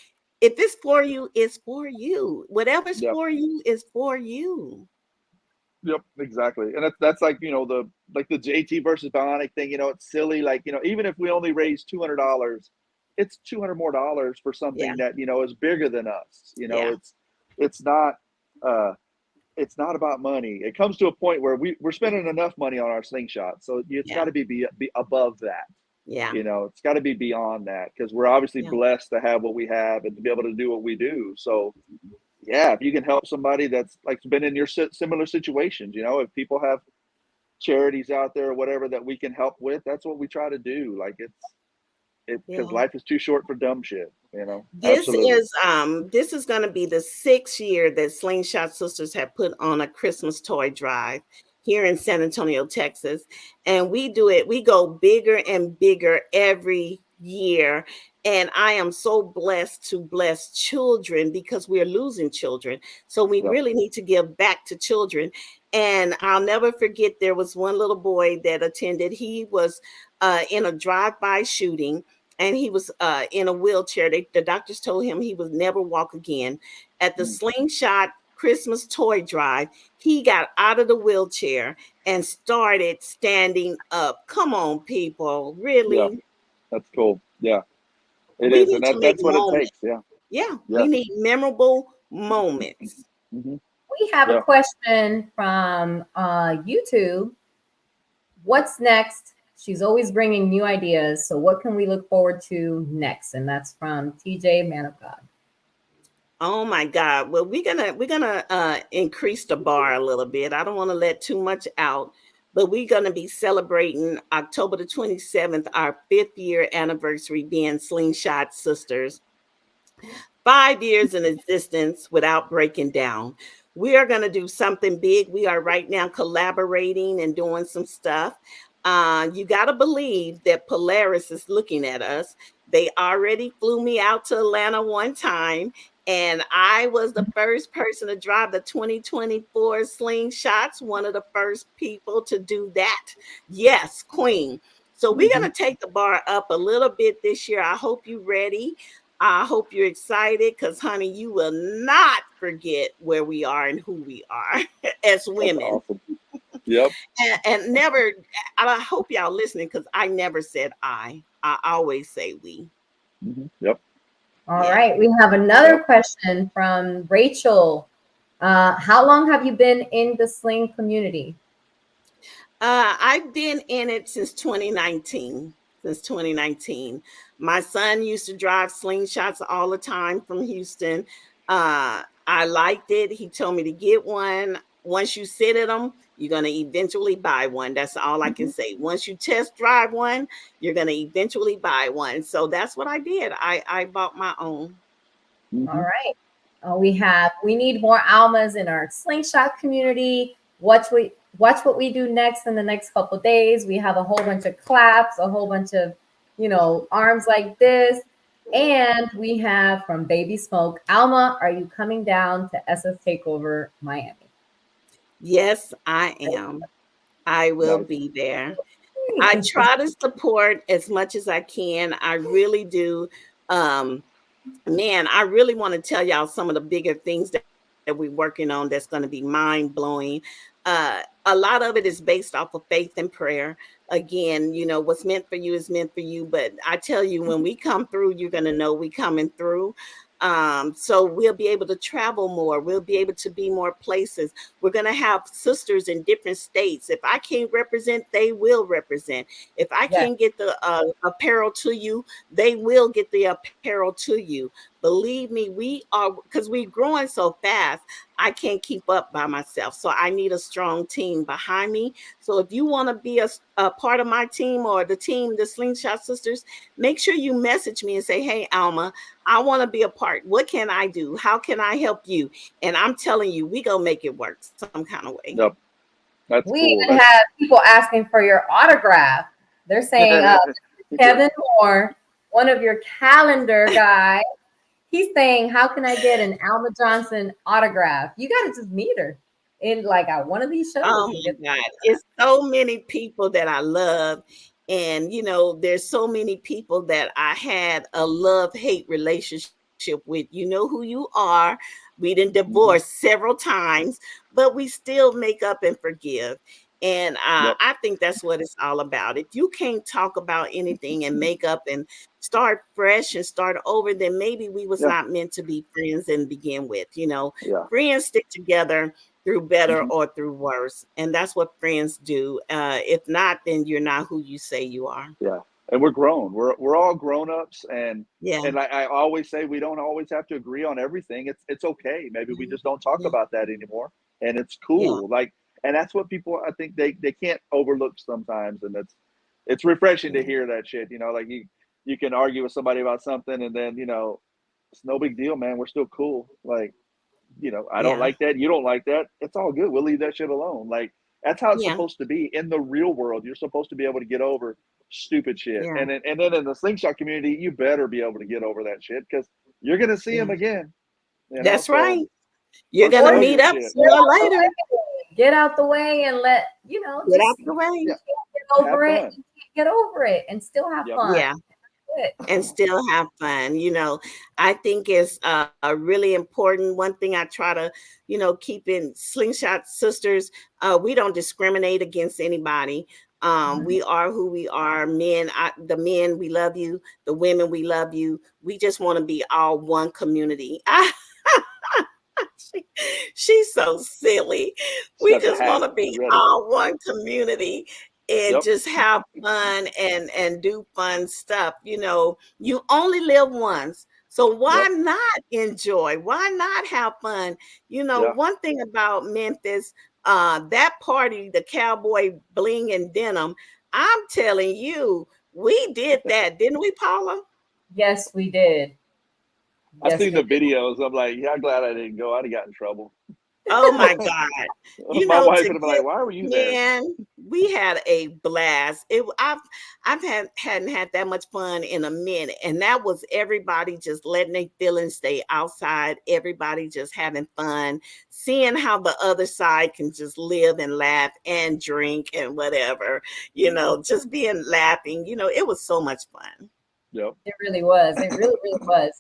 if it's for you, it's for you. Whatever's yeah. for you is for you. Yep, exactly. And that's like, the JT versus Bionic thing, it's silly. Like, even if we only raise $200, it's $200 more for Yeah, something that, is bigger than us. yeah, It's not uh it's not about money. It comes to a point where we're spending enough money on our slingshot. So it's yeah, got to be above that. yeah, It's got to be beyond that, because we're obviously yeah. blessed to have what we have and to be able to do what we do. So yeah, if you can help somebody that's like been in your similar situations, if people have charities out there or whatever that we can help with, that's what we try to do. Like because Yeah. life is too short for dumb shit. This Absolutely. is going to be the 6th year that Slingshot Sisters have put on a Christmas toy drive here in San Antonio, Texas, and we do it. We go bigger and bigger every year, and I am so blessed to bless children because we are losing children. So we Yep. really need to give back to children. And I'll never forget, there was one little boy that attended. He was in a drive-by shooting, and he was in a wheelchair. The doctors told him he would never walk again. At the Mm. Slingshot Christmas toy drive, he got out of the wheelchair and started standing up. Come on, people, Yeah, really? that's cool. Yeah, it We is, and need to make that's what it moments. takes. Yeah. Yeah, Yeah. we need memorable moments. Hmm. We have a Yeah. question from YouTube. What's next? She's always bringing new ideas. So what can we look forward to next? And that's from TJ, Man of God. Oh my God. Well, we're gonna increase the bar a little bit. I don't want to let too much out, but we're gonna be celebrating October the 27th, our 5th year anniversary being Slingshot Sisters. 5 years in existence without breaking down. We are going to do something big. We are right now collaborating and doing some stuff. You got to believe that Polaris is looking at us. They already flew me out to Atlanta one time, and I was the first person to drive the 2024 Slingshots, one of the first people to do that. Yes, Queen. So we're Hmm. going to take the bar up a little bit this year. I hope you're ready. I hope you're excited because, honey, you will not forget where we are and who we are as That's women. awesome. Yep. And never, I hope y'all listening because I never said I always say we. Hmm. Yep. All Yeah. right. We have another Yep. question from Rachel. How long have you been in the sling community? I've been in it since 2019. Since 2019. My son used to drive slingshots all the time from Houston. I liked it. He told me to get one. Once you sit in them, you're going to eventually buy one. That's all I can Hmm. say. Once you test drive one, you're going to eventually buy one. So that's what I did. I bought my own. All Hmm. right. We need more Almas in our slingshot community. Watch what we do next in the next couple days. We have a whole bunch of claps, a whole bunch of arms like this. And we have from Baby Smoke, Alma, are you coming down to SF Takeover Miami? Yes, I am. I will Nice. be there. I try to support as much as I can. I really do. Um, Man, I really want to tell y'all some of the bigger things that we're working on that's going to be mind blowing. A lot of it is based off of faith and prayer. Again, what's meant for you is meant for you. But I tell you, when we come through, you're going to know we coming through. So we'll be able to travel more. We'll be able to be more places. We're going to have sisters in different states. If I can't represent, they will represent. If I Yes. can't get the apparel to you, they will get the apparel to you. Believe me, we are, because we're growing so fast. I can't keep up by myself. So I need a strong team behind me. So if you want to be a part of my team or the team, the Slingshot Sisters, make sure you message me and say, hey, Alma, I want to be a part. What can I do? How can I help you? And I'm telling you, we going to make it work some kind of way. Yep. That's We cool. even have people asking for your autograph. They're saying, Kevin Moore, one of your calendar guys, he's saying, how can I get an Alma Johnson autograph? You got to just meet her in like at one of these shows. Oh my God. It's so many people that I love. And, there's so many people that I had a love-hate relationship with. You know who you are. We done divorced several times, but we still make up and forgive. And I think that's what it's all about. If you can't talk about anything and make up and start fresh and start over, then maybe we was not meant to be friends and begin with. You know, friends stick together through better or through worse. And that's what friends do. If not, then you're not who you say you are. Yeah. And we're grown. We're all grown-ups, and I always say we don't always have to agree on everything. It's okay. Maybe we just don't talk about that anymore, and it's cool. Like, and that's what people, I think they can't overlook sometimes, and it's refreshing to hear that shit. You know, like you can argue with somebody about something, and then, you know, it's no big deal, man. We're still cool. Like, you know, I don't like that. You don't like that. It's all good. We'll leave that shit alone. Like, that's how it's supposed to be in the real world. You're supposed to be able to get over stupid shit. And then in the Slingshot community, you better be able to get over that shit, because you're going to see them again. You know? That's right. You're going to meet up sooner or later. Get out the way and get out the way. Get over it. You can't get over it and still have fun. Yeah. And still have fun. You know, I think it's a really important. One thing I try to, you know, keep in Slingshot Sisters, we don't discriminate against anybody. We are who we are. Men, the men, we love you. The women, we love you. We just want to be all one community. She's so silly. We just want to be all one community and just have fun and do fun stuff. You know, you only live once. So why not enjoy? Why not have fun? You know, one thing about Memphis, that party, the cowboy bling and denim, I'm telling you, we did that, didn't we, Paula? Yes, we did. I've seen the videos. I'm like, I'm glad I didn't go. I'd have gotten in trouble. Oh my God. You My know, wife would be like, why were you there? Man, we had a blast. Hadn't had that much fun in a minute. And that was everybody just letting their feelings stay outside. Everybody just having fun, seeing how the other side can just live and laugh and drink and whatever, you know, just being laughing. You know, it was so much fun. Yep. It really was. It really, really was.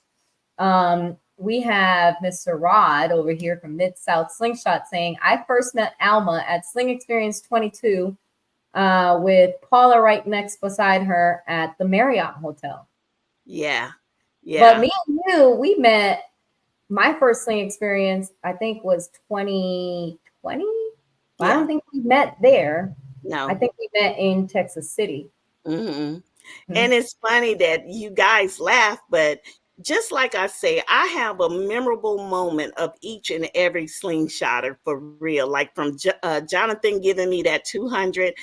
We have Mr. Rod over here from Mid-South Slingshot saying, I first met Alma at Sling Experience 22 with Paula right next beside her at the Marriott Hotel. Yeah. But me and you, we met, my first Sling Experience, I think, was 2020. I don't think we met there. No. I think we met in Texas City. And it's funny that you guys laugh, but just like I say, I have a memorable moment of each and every slingshotter for real. Like from Johnathan giving me that 200,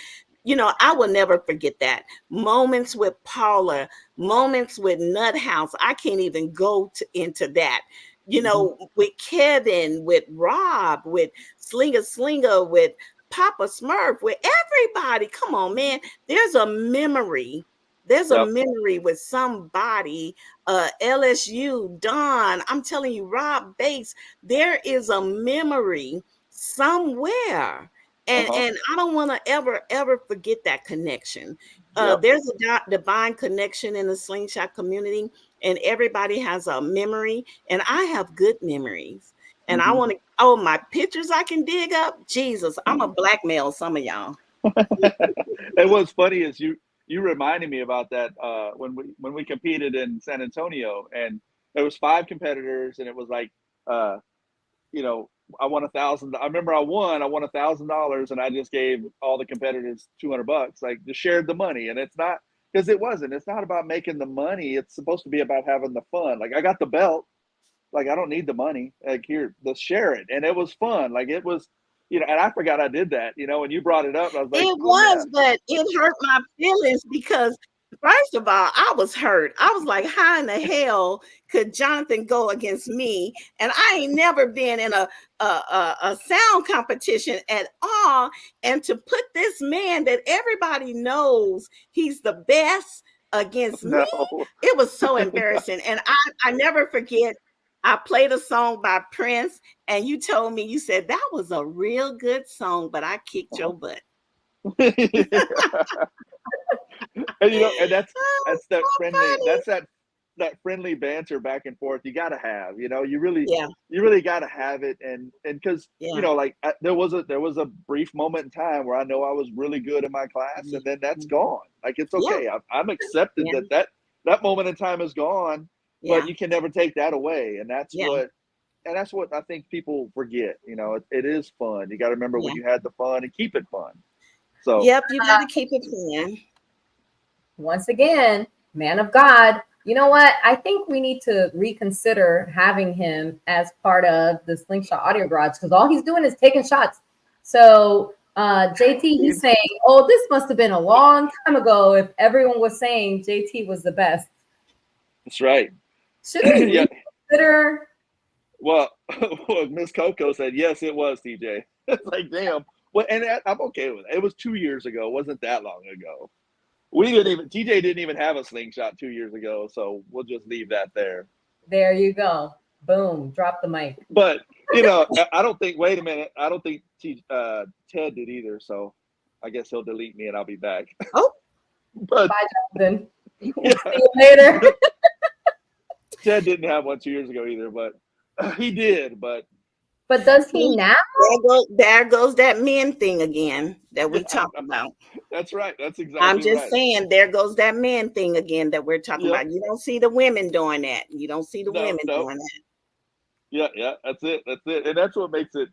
you know, I will never forget that. Moments with Paula, moments with Nut House. I can't even go into that. You know, with Kevin, with Rob, with Slinger, with Papa Smurf, with everybody. Come on, man. There's a memory. There's a memory with somebody, LSU, Don, I'm telling you, Rob Bates, there is a memory somewhere. And I don't want to ever forget that connection. There's a divine connection in the Slingshot community, and everybody has a memory, and I have good memories. And I want to, my pictures I can dig up. Jesus, I'm a blackmail some of y'all. And what's funny is you reminded me about that when we competed in San Antonio, and there was 5 competitors, and it was like, you know, I won $1,000. I remember I won $1,000, and I just gave all the competitors $200, like just shared the money. And it's not, because it's not about making the money. It's supposed to be about having the fun. Like, I got the belt, like I don't need the money. Like, here, let's share it. And it was fun. Like, it was, you know, and I forgot I did that, you know, when you brought it up. I was like, but it hurt my feelings because, first of all, I was hurt. I was like, how in the hell could Johnathan go against me? And I ain't never been in a sound competition at all. And to put this man that everybody knows he's the best against me, it was so embarrassing. And I never forget, I played a song by Prince, and you told me, you said, that was a real good song, but I kicked your butt. And, you know, and that's that friendly, that friendly banter back and forth you got to have, you Yeah. really got to have it. And because, Yeah. like there was a brief moment in time where I know I was really good in my class, and then that's gone. Like, it's Yeah. okay. I'm accepted Yeah. that moment in time is gone, but Yeah. you can never take that away. And that's Yeah. what I think people forget. It is fun. You got to remember when Yeah. you had the fun and keep it fun. So Yep, you got to keep it fun. Once again, man of God. You know what? I think we need to reconsider having him as part of the Slingshot Audio Garage, because all he's doing is taking shots. So JT, he's saying, oh, this must have been a long time ago if everyone was saying JT was the best. that's right. Should we Yeah. reconsider? Well, Miss Coco said, yes, it was TJ. It's like, damn. Well, and I'm okay with it. It was 2 years ago. It wasn't that long ago. TJ didn't even have a slingshot 2 years ago. So we'll just leave that there. There you go. Boom. Drop the mic. But, I don't think, wait a minute. I don't think Ted did either. So I guess he'll delete me and I'll be back. Oh, but bye, Jonathan. See you later. Ted didn't have one 2 years ago either, but he did. But does he now? There goes that men thing again that we talk about. That's right. That's exactly I'm just right. saying, there goes that man thing again that we're talking about. You don't see the women doing that. You don't see the women doing that. Yeah, that's it. And that's what makes it,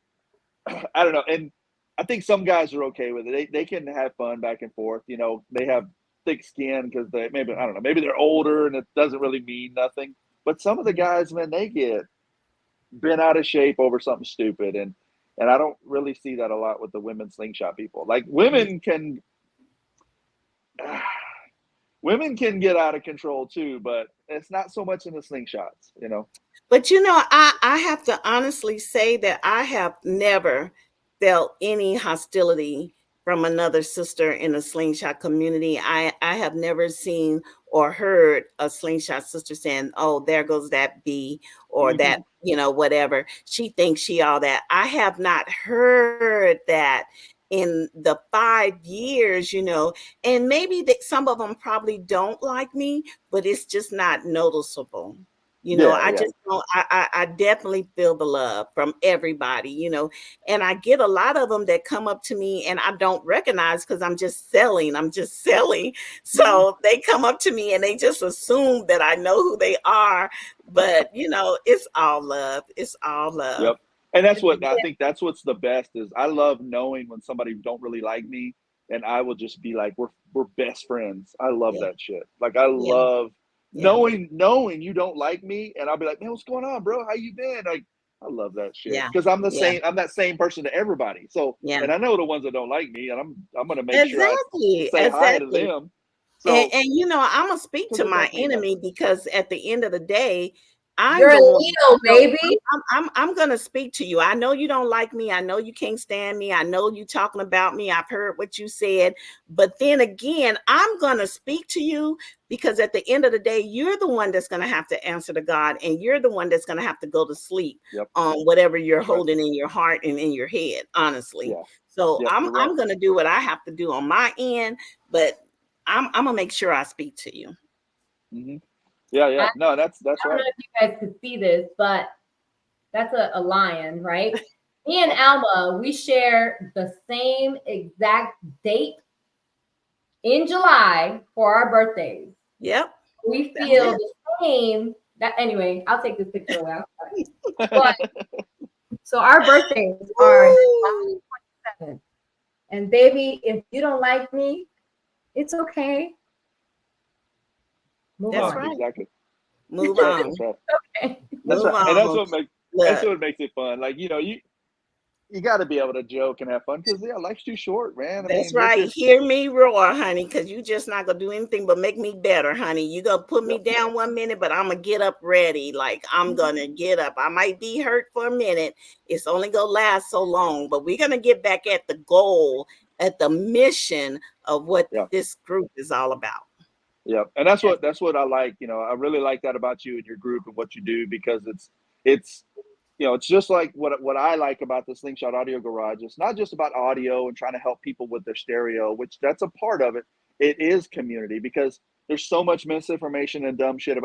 I don't know. And I think some guys are okay with it. They can have fun back and forth. They have thick skin because maybe they're older and it doesn't really mean nothing. But some of the guys, man, they get bent out of shape over something stupid. And I don't really see that a lot with the women slingshot people. Like, women can get out of control too, but it's not so much in the slingshots, But I have to honestly say that I have never felt any hostility from another sister in the slingshot community. I have never seen or heard a slingshot sister saying, oh, there goes that B, or that, whatever. She thinks she all that. I have not heard that in the 5 years, and maybe that some of them probably don't like me, but it's just not noticeable. I just don't, I definitely feel the love from everybody, and I get a lot of them that come up to me and I don't recognize because I'm just selling. So they come up to me and they just assume that I know who they are, but it's all love. It's all love. Yep. And that's what I think, that's what's the best is I love knowing when somebody don't really like me and I will just be like, we're best friends. I love that shit. Like, I love knowing you don't like me, and I'll be like, man, what's going on, bro? How you been? Like, I love that shit because I'm the same. I'm that same person to everybody. So, and I know the ones that don't like me, and I'm gonna make sure I say hi to them. So, and I'm gonna speak to my enemy because at the end of the day, you're a Leo, baby. I'm gonna speak to you. I know you don't like me. I know you can't stand me. I know you talking about me. I've heard what you said. But then again, I'm gonna speak to you because at the end of the day, you're the one that's gonna have to answer to God, and you're the one that's gonna have to go to sleep on whatever you're holding in your heart and in your head, honestly. So I'm gonna do what I have to do on my end, but I'm gonna make sure I speak to you. Mm-hmm. Yeah. No, that's right. I don't know if you guys could see this, but that's a lion, right? Me and Alma, we share the same exact date in July for our birthdays. Yep. We feel the same. Anyway, I'll take this picture away. But, so our birthdays are 27. And baby, if you don't like me, it's okay. Move on. Right. Exactly. Move on. That's right. Okay. That's right. And that's what makes it fun. Like, you got to be able to joke and have fun because life's too short, man. That's right. Hear me roar, honey, because you just not gonna do anything but make me better, honey. You gonna put me down 1 minute, but I'm gonna get up ready. Like, I'm gonna get up. I might be hurt for a minute. It's only gonna last so long, but we're gonna get back at the goal, at the mission of what this group is all about. Yeah, and that's what I like. I really like that about you and your group and what you do because it's just like what I like about the Slingshot Audio Garage. It's not just about audio and trying to help people with their stereo, which that's a part of it. It is community because there's so much misinformation and dumb shit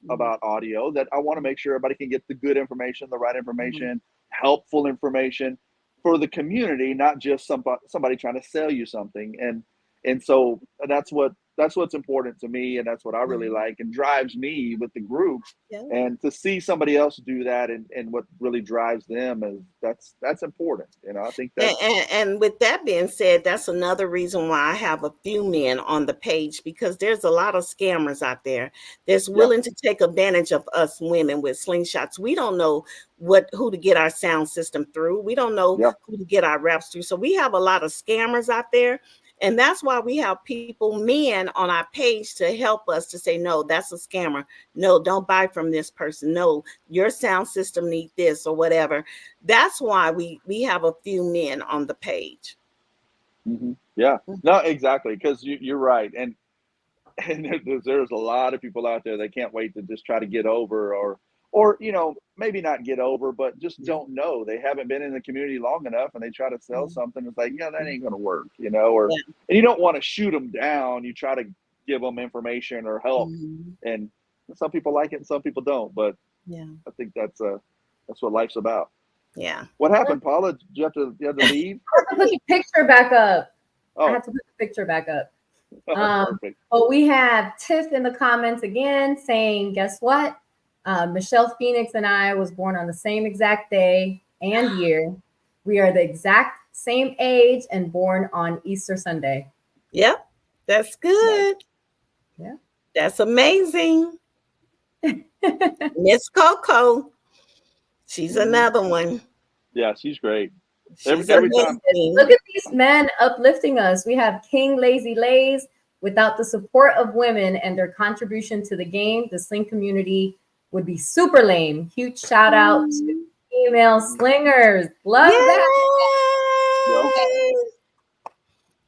about audio that I want to make sure everybody can get the good information, the right information, helpful information for the community, not just somebody trying to sell you something. And so that's what's important to me, and that's what I really like and drives me with the group. And to see somebody else do that and what really drives them is that's important. I think that. And with that being said, that's another reason why I have a few men on the page, because there's a lot of scammers out there that's willing to take advantage of us women with slingshots. We don't know who to get our sound system through. We don't know who to get our reps through. So we have a lot of scammers out there. And that's why we have men on our page to help us to say, no, that's a scammer. No, don't buy from this person. No, your sound system needs this or whatever. That's why we have a few men on the page. Yeah, no, exactly. Because you're right. And there's a lot of people out there that can't wait to just try to get over or maybe not get over, but just don't know. They haven't been in the community long enough, and they try to sell something. It's like, that ain't going to work, and you don't want to shoot them down. You try to give them information or help, and some people like it and some people don't. But I think that's what life's about. Yeah. What happened, Paula? Did you have to leave? I have to put the picture back up. Oh. I have to put the picture back up. Perfect. But we have Tiff in the comments again saying, guess what? Michelle Phoenix and I was born on the same exact day and year. We are the exact same age and born on Easter Sunday. Yep, that's good. Yeah, that's amazing. Miss Coco, she's another one. Yeah, she's great. She's every time. Look at these men uplifting us. We have King Lazy Lays. Without the support of women and their contribution to the game, the sling community would be super lame. Huge shout out to female slingers. Love that.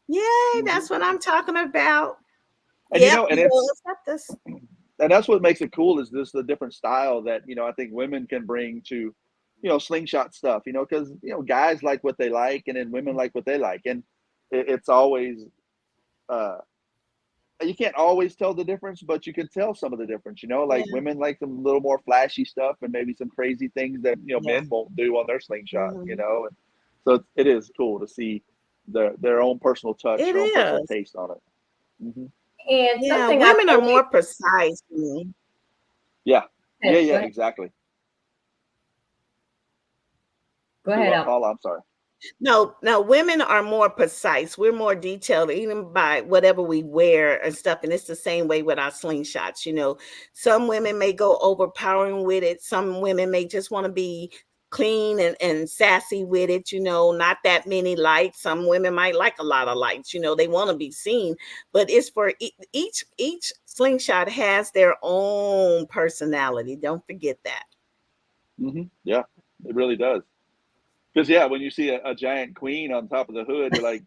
Yay, that's what I'm talking about. And and that's what makes it cool is this the different style that I think women can bring to slingshot stuff, because guys like what they like, and then women like what they like, and it's always you can't always tell the difference, but you can tell some of the difference. Women like some little more flashy stuff and maybe some crazy things that men won't do on their slingshot. And so it is cool to see their own personal touch, their own personal taste on it. And women are more precise. Yeah, exactly. Go ahead, Paula. I'm sorry. No, women are more precise. We're more detailed, even by whatever we wear and stuff. And it's the same way with our slingshots. Some women may go overpowering with it. Some women may just want to be clean and sassy with it, not that many lights. Some women might like a lot of lights, they want to be seen. But it's for each slingshot has their own personality. Don't forget that. Yeah, it really does. Because when you see a giant queen on top of the hood, you're like,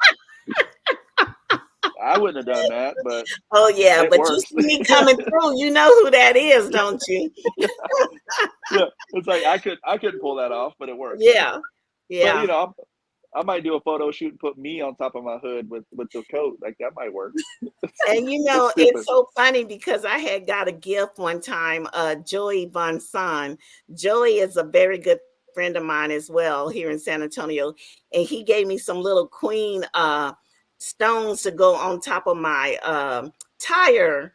I wouldn't have done that, but but works. You see me coming through. You know who that is, don't you? Yeah, it's like I couldn't pull that off, but it works. Yeah. But I might do a photo shoot and put me on top of my hood with the coat, like that might work. And it's so funny because I had got a gift one time. Joey Von Son. Joey is a very good friend of mine as well here in San Antonio, and he gave me some little queen stones to go on top of my tire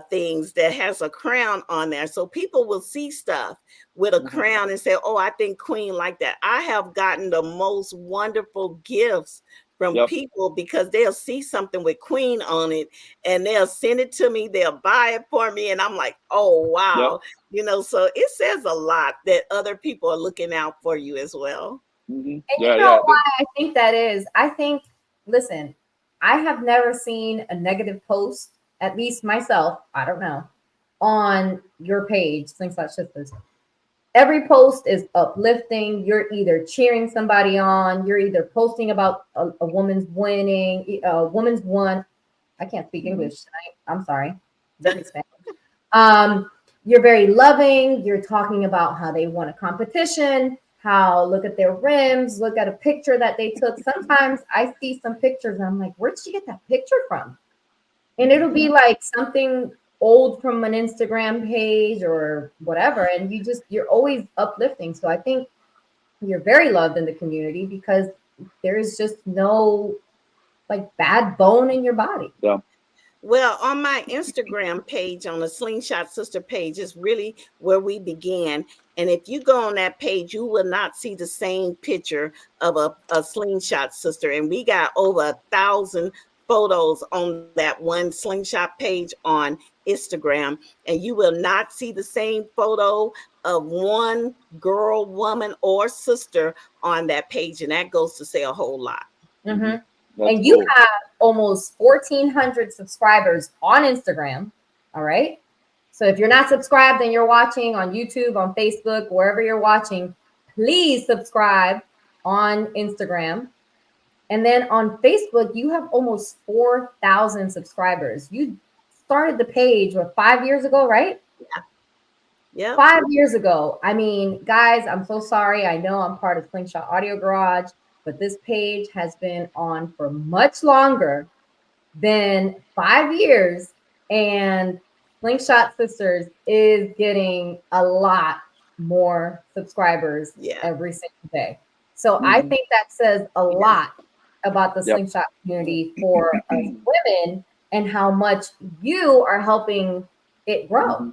things that has a crown on there, so people will see stuff with a crown and say, oh, I think queen like that. I have gotten the most wonderful gifts from people because they'll see something with queen on it and they'll send it to me, they'll buy it for me, and I'm like, oh wow. So it says a lot that other people are looking out for you as well. And why I think that is? Listen, I have never seen a negative post, at least myself, I don't know, on your page, Slingshot Sistas. Every post is uplifting. You're either cheering somebody on, you're either posting about a woman's winning, a woman's won. I can't speak English tonight. I'm sorry. Very Spanish. You're very loving. You're talking about how they won a competition, how look at their rims, look at a picture that they took. Sometimes I see some pictures and I'm like, where'd she get that picture from? and it'll be like something old from an Instagram page or whatever, and you're always uplifting. So I think you're very loved in the community because there is just no like bad bone in your body. Yeah. Well, on my Instagram page, on the Slingshot Sister page, is really where we began. And if you go on that page, you will not see the same picture of a Slingshot Sister. And we got over 1,000 photos on that one Slingshot page on Instagram. And you will not see the same photo of one girl, woman, or sister on that page. And that goes to say a whole lot. Mm-hmm. That's And you cool. have almost 1,400 subscribers on Instagram. All right. So if you're not subscribed and you're watching on YouTube, on Facebook, wherever you're watching, please subscribe on Instagram. And then on Facebook, you have almost 4,000 subscribers. You started the page 5 years ago, right? Yeah. 5 years ago. I mean, guys, I'm so sorry. I know I'm part of Slingshot Audio Garage, but this page has been on for much longer than 5 years. And Slingshot Sisters is getting a lot more subscribers every single day. So I think that says a lot about the Slingshot community for us women and how much you are helping it grow.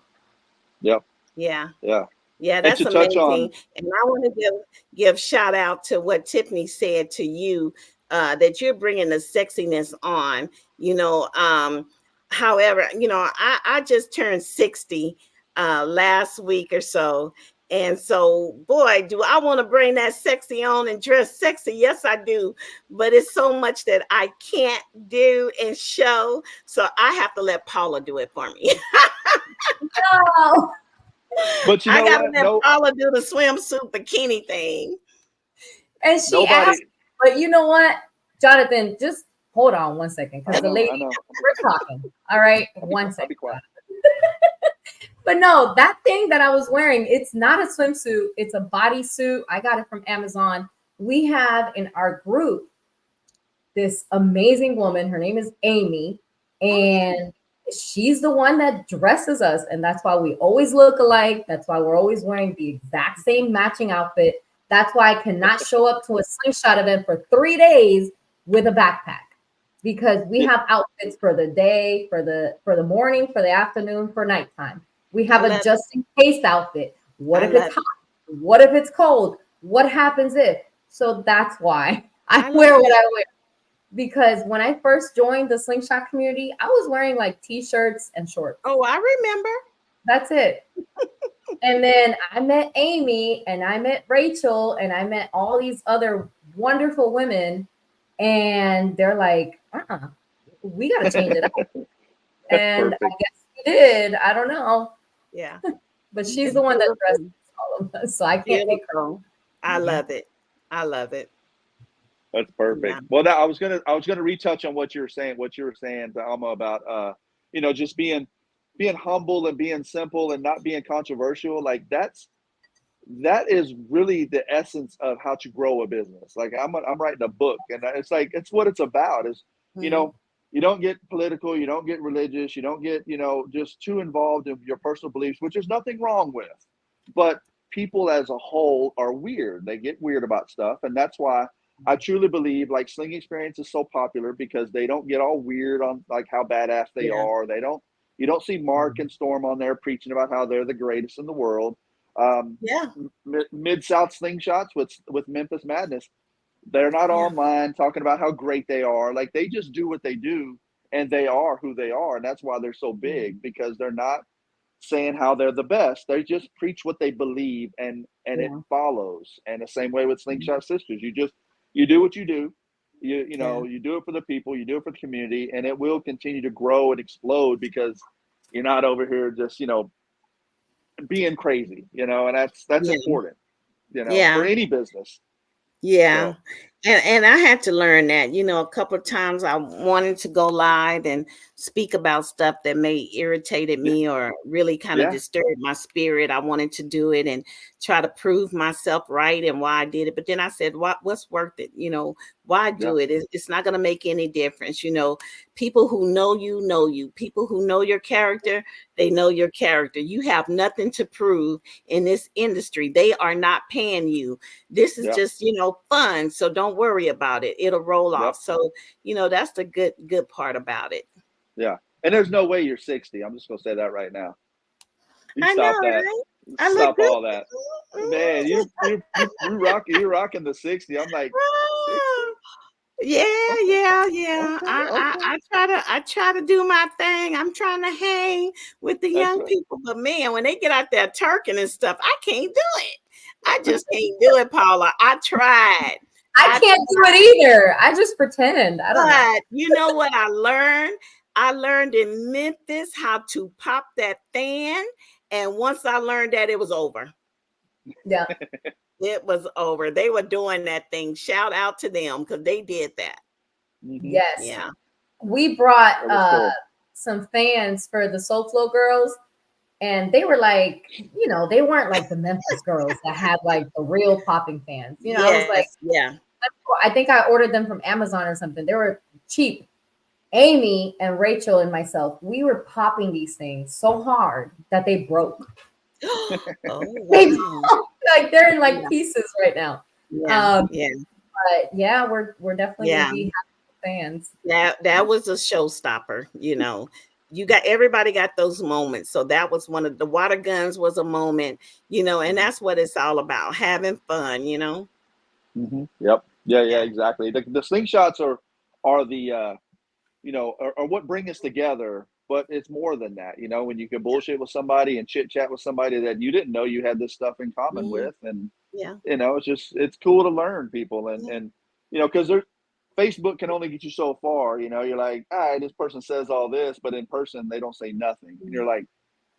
Yep. Yeah. Yeah. Yeah, And that's to touch amazing. on, And I want to give shout out to what Tiffany said to you, that you're bringing the sexiness on, however, I just turned 60 last week or so. And so, boy, do I want to bring that sexy on and dress sexy. Yes, I do. But it's so much that I can't do and show. So I have to let Paula do it for me. No. but you I know gotta what? let No, Paula do the swimsuit bikini thing. And she nobody. asked, but you know what, Johnathan, just hold on one second, because the I lady, know. we're talking. All right, one I'll second. be quiet. But no, that thing that I was wearing, it's not a swimsuit. It's a bodysuit. I got it from Amazon. We have in our group this amazing woman. Her name is Amy. And she's the one that dresses us. And that's why we always look alike. That's why we're always wearing the exact same matching outfit. That's why I cannot show up to a Slingshot event for 3 days with a backpack, because we have outfits for the day, for the morning, for the afternoon, for nighttime. We have a just in case outfit. What if it's hot? What if it's cold? What happens if? So that's why I wear what I wear. Because when I first joined the Slingshot community, I was wearing like t-shirts and shorts. Oh, I remember. That's it. And then I met Amy and I met Rachel and I met all these other wonderful women. And they're like, we got to change it up. And perfect. I guess we did. I don't know. Yeah. But she's the one that dresses all of us. So I can't take her. I love it. I love it. That's perfect. Yeah. Well, I was gonna retouch on what you were saying to Alma about just being humble and being simple and not being controversial. Like that is really the essence of how to grow a business. Like I'm writing a book, and it's like it's what it's about. Is you don't get political, you don't get religious, you don't get just too involved in your personal beliefs, which there's nothing wrong with. But people as a whole are weird. They get weird about stuff, and that's why I truly believe like Sling Experience is so popular, because they don't get all weird on like how badass they are. You don't see Mark and Storm on there preaching about how they're the greatest in the world. Mid-South Slingshots with Memphis Madness, they're not online talking about how great they are. Like they just do what they do, and they are who they are, and that's why they're so big, because they're not saying how they're the best. They just preach what they believe, and it follows. And the same way with Slingshot Sisters, you do what you do. You do it for the people, you do it for the community, and it will continue to grow and explode, because you're not over here just being crazy, and that's important, for any business. Yeah. And I had to learn that, a couple of times I wanted to go live and speak about stuff that may irritated me or really kind of disturbed my spirit. I wanted to do it and try to prove myself right and why I did it. But then I said, what's worth it? You know, why do it? It's not going to make any difference. You know, people who know you. People who know your character, they know your character. You have nothing to prove in this industry. They are not paying you. This is just, you know, fun. So don't worry about it. It'll roll off. So, you know, that's the good part about it. Yeah. And there's no way you're 60. I'm just going to say that right now. You I stop know, that. right? I Stop look good. all that. Man, you're rocking the 60. I'm like 60. Yeah. Okay. I try to do my thing. I'm trying to hang with the That's young right. people, but man, when they get out there twerking and stuff, I can't do it. I just can't do it, Paula. I tried. I can't do it either. I just pretend. I don't know. But you know what I learned? I learned in Memphis how to pop that fan, and once I learned that, it was over. Yeah. It was over. They were doing that thing. Shout out to them because they did that. Yes. Yeah. We brought cool. some fans for the SoFlo girls, and they were like, you know, they weren't like the Memphis girls that had like the real popping fans. You know, I was like, yeah. I think I ordered them from Amazon or something. They were cheap. Amy and Rachel and myself, we were popping these things so hard that they broke. Oh, wow. Like they're in like pieces right now. Yeah. But yeah, we're definitely gonna be happy fans. That was a showstopper, you know. Everybody got those moments. So that was one of the water guns was a moment, you know, and that's what it's all about, having fun, you know. Yep. Yeah, exactly. The slingshots are the you know, are what bring us together, but it's more than that, you know, when you can bullshit with somebody and chit chat with somebody that you didn't know you had this stuff in common with. And, you know, it's cool to learn people and, you know, cause Facebook can only get you so far, you know, you're like, all right, this person says all this, but in person, they don't say nothing. And you're like,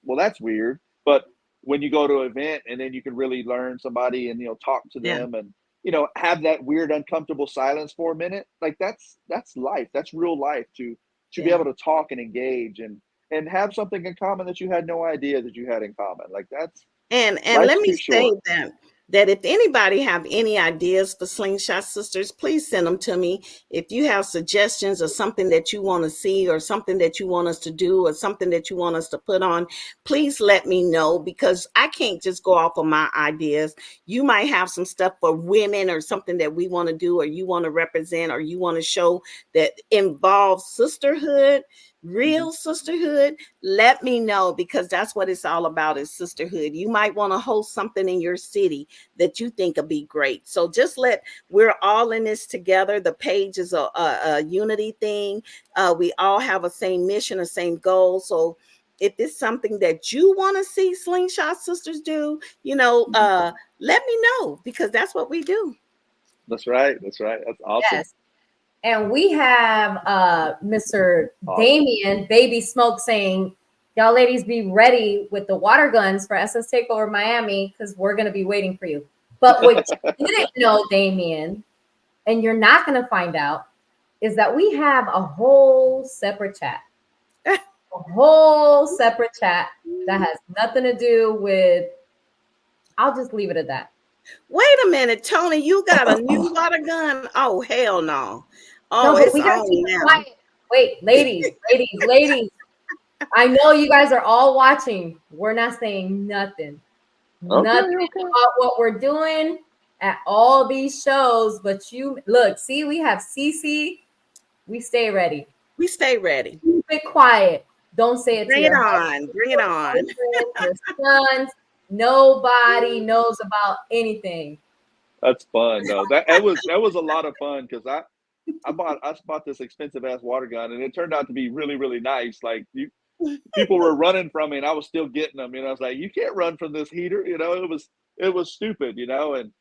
well, that's weird. But when you go to an event and then you can really learn somebody and, you know, talk to them and, you know, have that weird, uncomfortable silence for a minute. Like that's life. That's real life to be able to talk and engage and have something in common that you had no idea that you had in common. Like that's, and let me say that if anybody have any ideas for Slingshot Sisters, please send them to me. If you have suggestions or something that you want to see or something that you want us to do or something that you want us to put on, please let me know because I can't just go off of my ideas. You might have some stuff for women or something that we want to do or you want to represent or you want to show that involves sisterhood, real sisterhood. Let me know because that's what it's all about is sisterhood. You might want to host something in your city that you think would be great. So just we're all in this together. The page is a unity thing. We all have a same mission, a same goal. So if it's something that you want to see Slingshot Sisters do, you know, let me know because that's what we do. That's right. That's awesome. Yes. And we have Mr. Damien Baby Smoke saying, y'all ladies be ready with the water guns for SS Takeover Miami because we're going to be waiting for you. But what you didn't know, Damien, and you're not going to find out, is that we have a whole separate chat. A whole separate chat that has nothing to do with, I'll just leave it at that. Wait a minute, Tony, you got a new water gun? Oh, hell no. Oh, no, it's we got on to keep now. Quiet. Wait, ladies. I know you guys are all watching. We're not saying nothing. Nothing about what we're doing at all these shows. But you look, see, we have CC. We stay ready. We stay ready. Keep it quiet. Don't say it to your husband, bring it on. Your sons. Nobody knows about anything. That's fun though. That was a lot of fun because I bought this expensive ass water gun and it turned out to be really, really nice. Like people were running from me and I was still getting them. You know, I was like, you can't run from this heater. You know, it was stupid, you know, and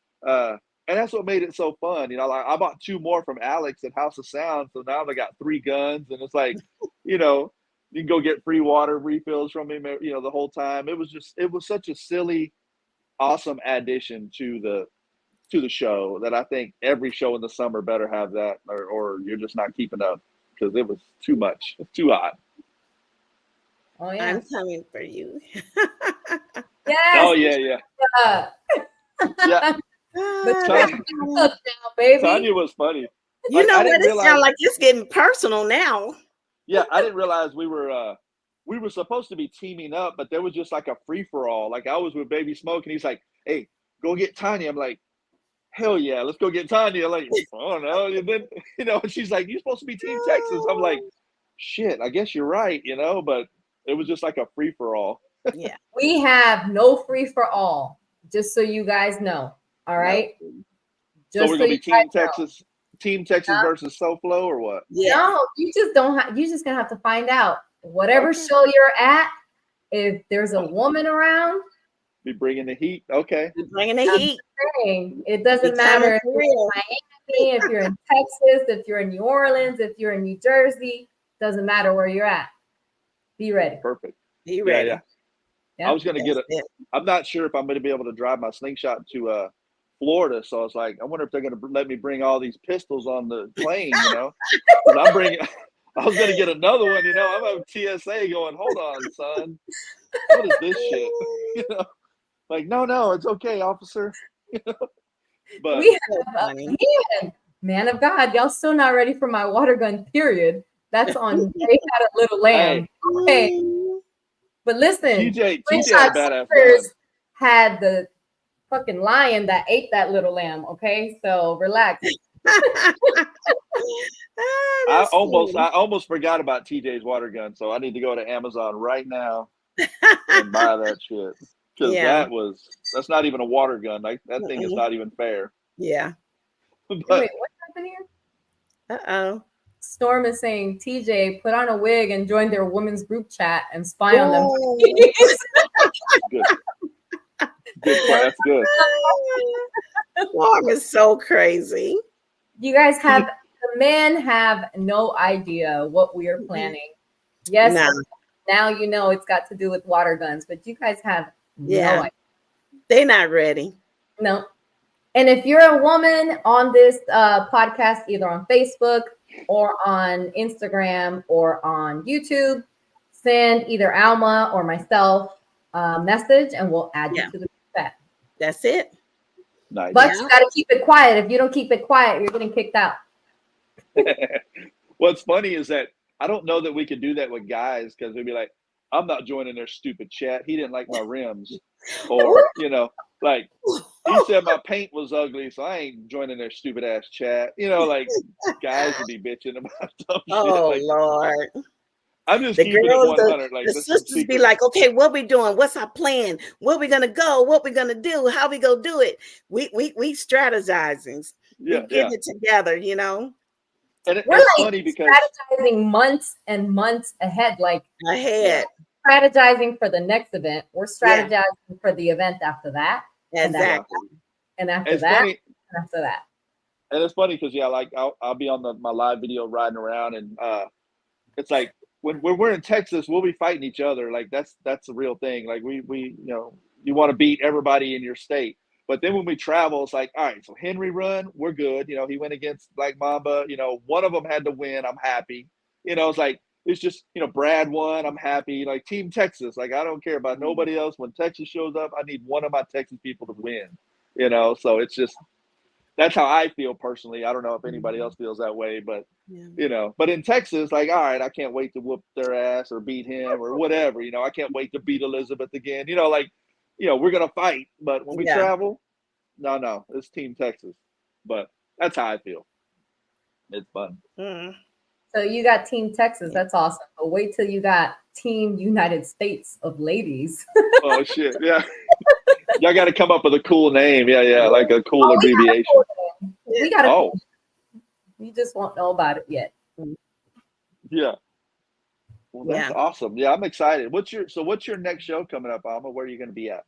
that's what made it so fun. You know, like I bought 2 more from Alex at House of Sound. So now they got 3 guns and it's like, you know, you can go get free water refills from him, you know, the whole time. It was such a silly, awesome addition to the show that I think every show in the summer better have that or you're just not keeping up because it was too much. It's too hot. Oh yeah. I'm coming for you. Yes. Oh yeah, yeah. Yeah. But you Tanya, have backup now, baby. Tanya was funny. You Like, know I what? didn't It realize. sounds like it's getting personal now. Yeah, I didn't realize we were supposed to be teaming up, but there was just like a free for all. Like I was with Baby Smoke, and he's like, "Hey, go get Tanya." I'm like, "Hell yeah, let's go get Tanya." Like, I don't know. And then and she's like, "You're supposed to be Team Texas." I'm like, "Shit, I guess you're right," But it was just like a free for all. Yeah. We have no free for all, just so you guys know. All right. So Just we're so gonna you be Team guys know. Texas, Team Texas versus SoFlo, or what? Yeah. No, you just don't have. You just gonna have to find out. Whatever Okay. show you're at, if there's a woman around, Be bringing the heat. Okay. We're bringing the I'm heat. saying it doesn't Be matter coming if for you're real. in Miami, if you're in Texas, if you're in New Orleans, if you're in New Jersey. Doesn't matter where you're at. Be ready. Perfect. Be Yeah, ready. yeah. Yeah. I was gonna get That's it. it. I'm not sure if I'm gonna be able to drive my Slingshot to Florida, so I was like, I wonder if they're gonna let me bring all these pistols on the plane, Because I'm bringing. I was gonna get another one, I'm at TSA going, hold on, son, what is this shit? Like, no, it's okay, officer. But We So have funny. man of God, y'all still not ready for my water gun, period. That's on They Had a Little Lamb. Okay. But listen, TJ had a Slingshot badass Sistas gun. had the fucking lion that ate that little lamb. Okay, so relax. I almost forgot about TJ's water gun, so I need to go to Amazon right now and buy that shit. Because Yeah. that's not even a water gun. Like that thing is not even fair. Yeah. Wait, But what happened here? Uh-oh. Storm is saying, TJ, put on a wig and join their women's group chat and spy on them. good. That's good. Storm is so crazy. You guys have the men have no idea what we are planning. Yes, No. now you know it's got to do with water guns, but you guys have no idea. They're not ready. No. And if you're a woman on this podcast, either on Facebook or on Instagram or on YouTube, send either Alma or myself a message and we'll add you to the chat. That's it. Nice. But you got to keep it quiet. If you don't keep it quiet, you're getting kicked out. What's funny is that I don't know that we could do that with guys because they'd be like, I'm not joining their stupid chat. He didn't like my rims. Or, like he said my paint was ugly, so I ain't joining their stupid ass chat. Like guys would be bitching about dumb Oh, shit. Like, Lord. I'm just The keeping girls, it 100. Like the sisters be like, okay, what we doing? What's our plan? Where we gonna go? What we gonna do? How we gonna do it? We strategizing. We getting it together, And we're it's like funny because strategizing months and months ahead, like ahead. Strategizing for the next event. We're strategizing for the event after that. Exactly. And after it's that, funny. and after that. And it's funny because like I'll be on my live video riding around, and it's like when we're in Texas, we'll be fighting each other. Like that's the real thing. Like we you want to beat everybody in your state. But then when we travel, it's like, all right, so Henry run, we're good. He went against Black Mamba. One of them had to win. I'm happy. It's like, it's just, Brad won. I'm happy. Like Team Texas. Like, I don't care about nobody else. When Texas shows up, I need one of my Texas people to win. So it's just, that's how I feel personally. I don't know if anybody else feels that way, but but in Texas, like, all right, I can't wait to whoop their ass or beat him or whatever. I can't wait to beat Elizabeth again. We're gonna fight, but when we travel, no, it's Team Texas. But that's how I feel. It's fun. So you got Team Texas. That's awesome. But wait till you got Team United States of Ladies. Oh shit! Yeah, y'all got to come up with a cool name. Yeah, like a cool abbreviation. We got to. You just won't know about it yet. Yeah. Well, that's awesome. Yeah, I'm excited. What's your next show coming up, Alma? Where are you going to be at?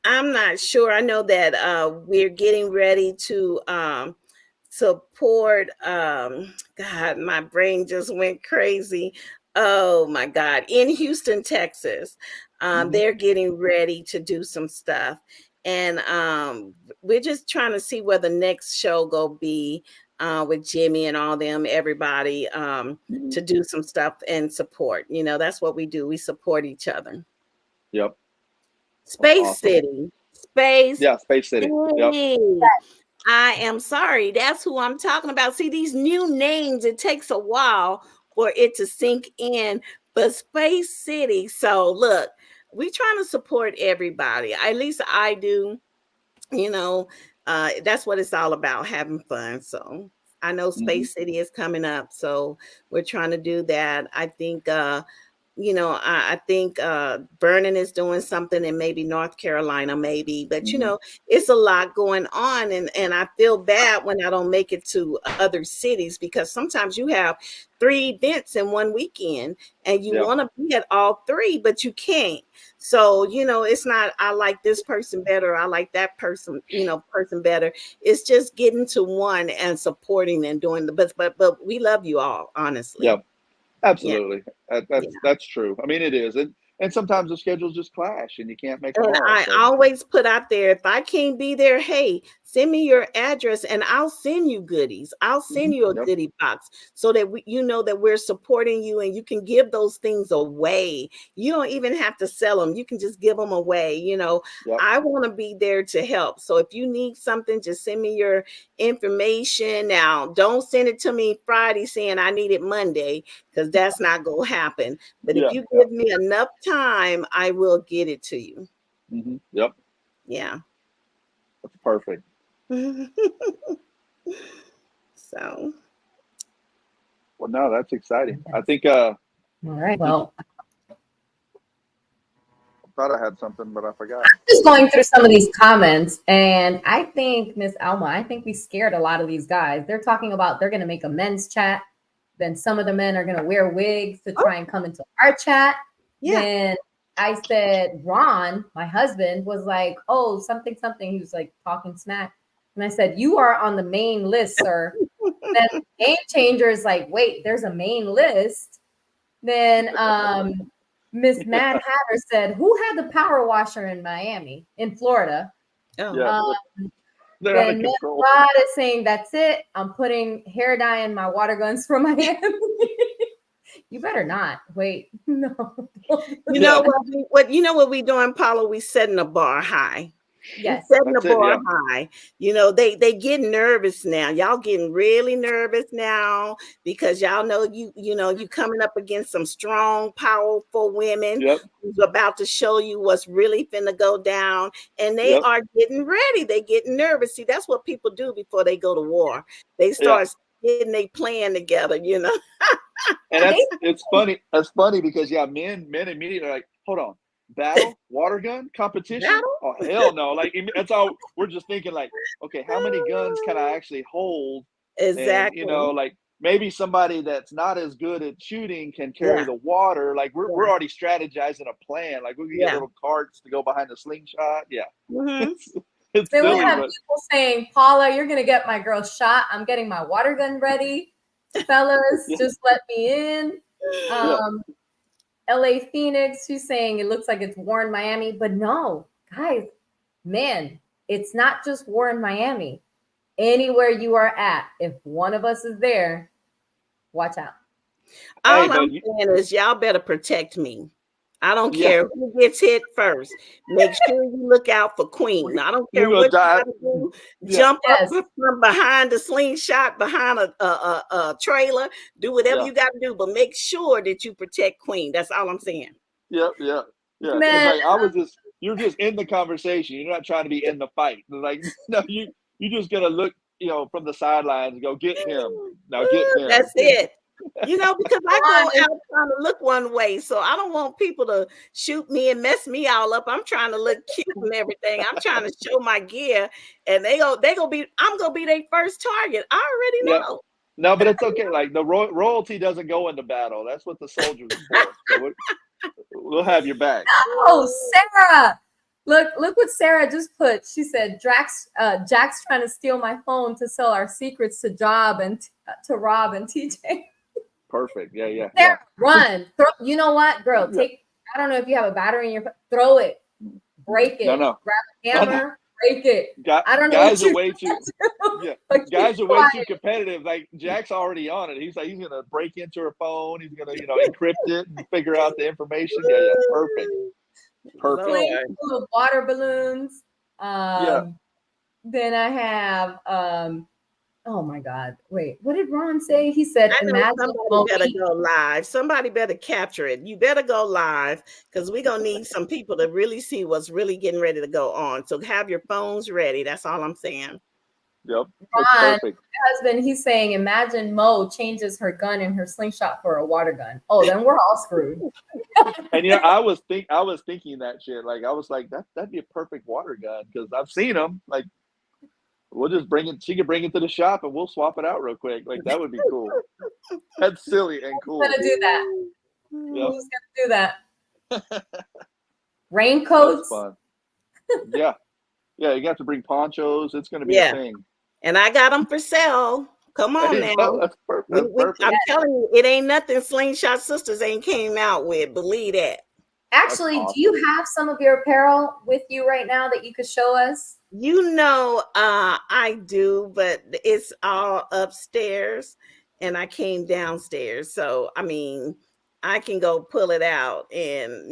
I'm not sure. I know that we're getting ready to support. God, my brain just went crazy. Oh my God! In Houston, Texas, they're getting ready to do some stuff, and we're just trying to see where the next show go be. with Jimmy and all them, everybody, to do some stuff and support. You know, that's what we do. We support each other. Yep. Space Awesome. City. Space Space City. Yep. City. I am sorry. That's who I'm talking about. See, these new names, it takes a while for it to sink in. But Space City. So look, we trying to support everybody. At least I do. You know, that's what it's all about, having fun. So I know Space City is coming up. So we're trying to do that. I think you know, I think Vernon is doing something in maybe North Carolina, maybe, but you know, it's a lot going on, and I feel bad when I don't make it to other cities, because sometimes you have 3 events in one weekend and you want to be at all 3, but you can't. So, you know, it's not, I like this person better, I like that person, you know, person better. It's just getting to one and supporting and doing the best. But we love you all, honestly. Yep. Absolutely. That's true. I mean, it is. And sometimes the schedules just clash and you can't make them And all. I always put out there, if I can't be there, hey, send me your address and I'll send you goodies. I'll send you a goodie box so that you know that we're supporting you, and you can give those things away. You don't even have to sell them. You can just give them away. You know, I want to be there to help. So if you need something, just send me your information. Now, don't send it to me Friday saying I need it Monday, because that's not going to happen. But if you give me enough time, I will get it to you. Yep. Yeah. That's perfect. So. Well, no, that's exciting. I think. All right. Well, I thought I had something, but I forgot. I'm just going through some of these comments, and I think, Miss Alma, I think we scared a lot of these guys. They're talking about they're going to make a men's chat. Then some of the men are going to wear wigs to try and come into our chat. Yeah. Then I said, Ron, my husband, was like, oh, something. He was like talking smack. And I said, you are on the main list, sir. Then Game Changer is like, wait, there's a main list. Then Miss Mad Hatter said, who had the power washer in Miami, in Florida? Oh. Then Miss Rod is saying, that's it. I'm putting hair dye in my water guns for Miami. You better not. Wait, no. You know what? You know what we doing, Paula? We setting the bar high. Yes, setting the bar high. You know, they getting nervous now. Y'all getting really nervous now because y'all know you know you coming up against some strong, powerful women who's about to show you what's really finna go down, and they are getting ready. They getting nervous. See, that's what people do before they go to war. They start getting they plan together. You know. And it's funny. That's funny because men immediately are like, hold on. Battle, water gun competition? Battle? Oh hell no! Like that's all we're just thinking. Like, okay, how many guns can I actually hold? Exactly. And, you know, like maybe somebody that's not as good at shooting can carry the water. Like we're already strategizing a plan. Like we can get little carts to go behind the slingshot. Yeah, it's then silly, we have but people saying, "Paula, you're gonna get my girl shot. I'm getting my water gun ready, fellas. Just let me in." LA Phoenix, she's saying it looks like it's war in Miami, but no, guys, man, it's not just war in Miami. Anywhere you are at, if one of us is there, watch out. All I'm saying is y'all better protect me. I don't care who gets hit first. Make sure you look out for Queen. I don't care what you gotta do. Jump up from behind the slingshot, behind a trailer. Do whatever you got to do, but make sure that you protect Queen. That's all I'm saying. Yeah. Like you're just in the conversation. You're not trying to be in the fight. Like no, you just gotta look, you know, from the sidelines and go get him. Now get him. That's it. You know, because I go out trying to look one way, so I don't want people to shoot me and mess me all up. I'm trying to look cute and everything. I'm trying to show my gear, and I'm gonna be their first target. I already know. No, but it's okay. Like the royalty doesn't go into battle. That's what the soldiers are for. So we'll have your back. Oh, Sarah. Look what Sarah just put. She said, Jack's trying to steal my phone to sell our secrets to Rob and TJ. Perfect. Yeah. Sarah, run. You know what, girl? I don't know if you have a battery in your phone. Throw it. Break it. No. Grab a hammer. break it. I don't know guys what are way too. Yeah, guys are way too competitive. Like Jack's already on it. He's like, he's gonna break into her phone. He's gonna, encrypt it and figure out the information. Yeah, perfect. Flames full of water balloons. Yeah. Then I have oh my God. Wait, what did Ron say? He said, I know imagine somebody better go live. Somebody better capture it. You better go live because we're going to need some people to really see what's really getting ready to go on. So have your phones ready. That's all I'm saying. Yep. Ron, perfect. my husband, he's saying, imagine Mo changes her gun and her slingshot for a water gun. Oh, then we're all screwed. And I was thinking that shit. Like I was like, that'd be a perfect water gun because I've seen them. Like we'll just bring it. She could bring it to the shop and we'll swap it out real quick. Like that would be cool. That's silly and cool. Who's gonna do that? Yep. Who's gonna do that? Raincoats. That's fun. Yeah. You have to bring ponchos. It's gonna be a thing. And I got them for sale. Come on now. That's perfect. I'm telling you, it ain't nothing Slingshot Sistas ain't came out with. Believe that. Actually, awesome. Do you have some of your apparel with you right now that you could show us? I do, but it's all upstairs and I came downstairs. So, I mean, I can go pull it out and,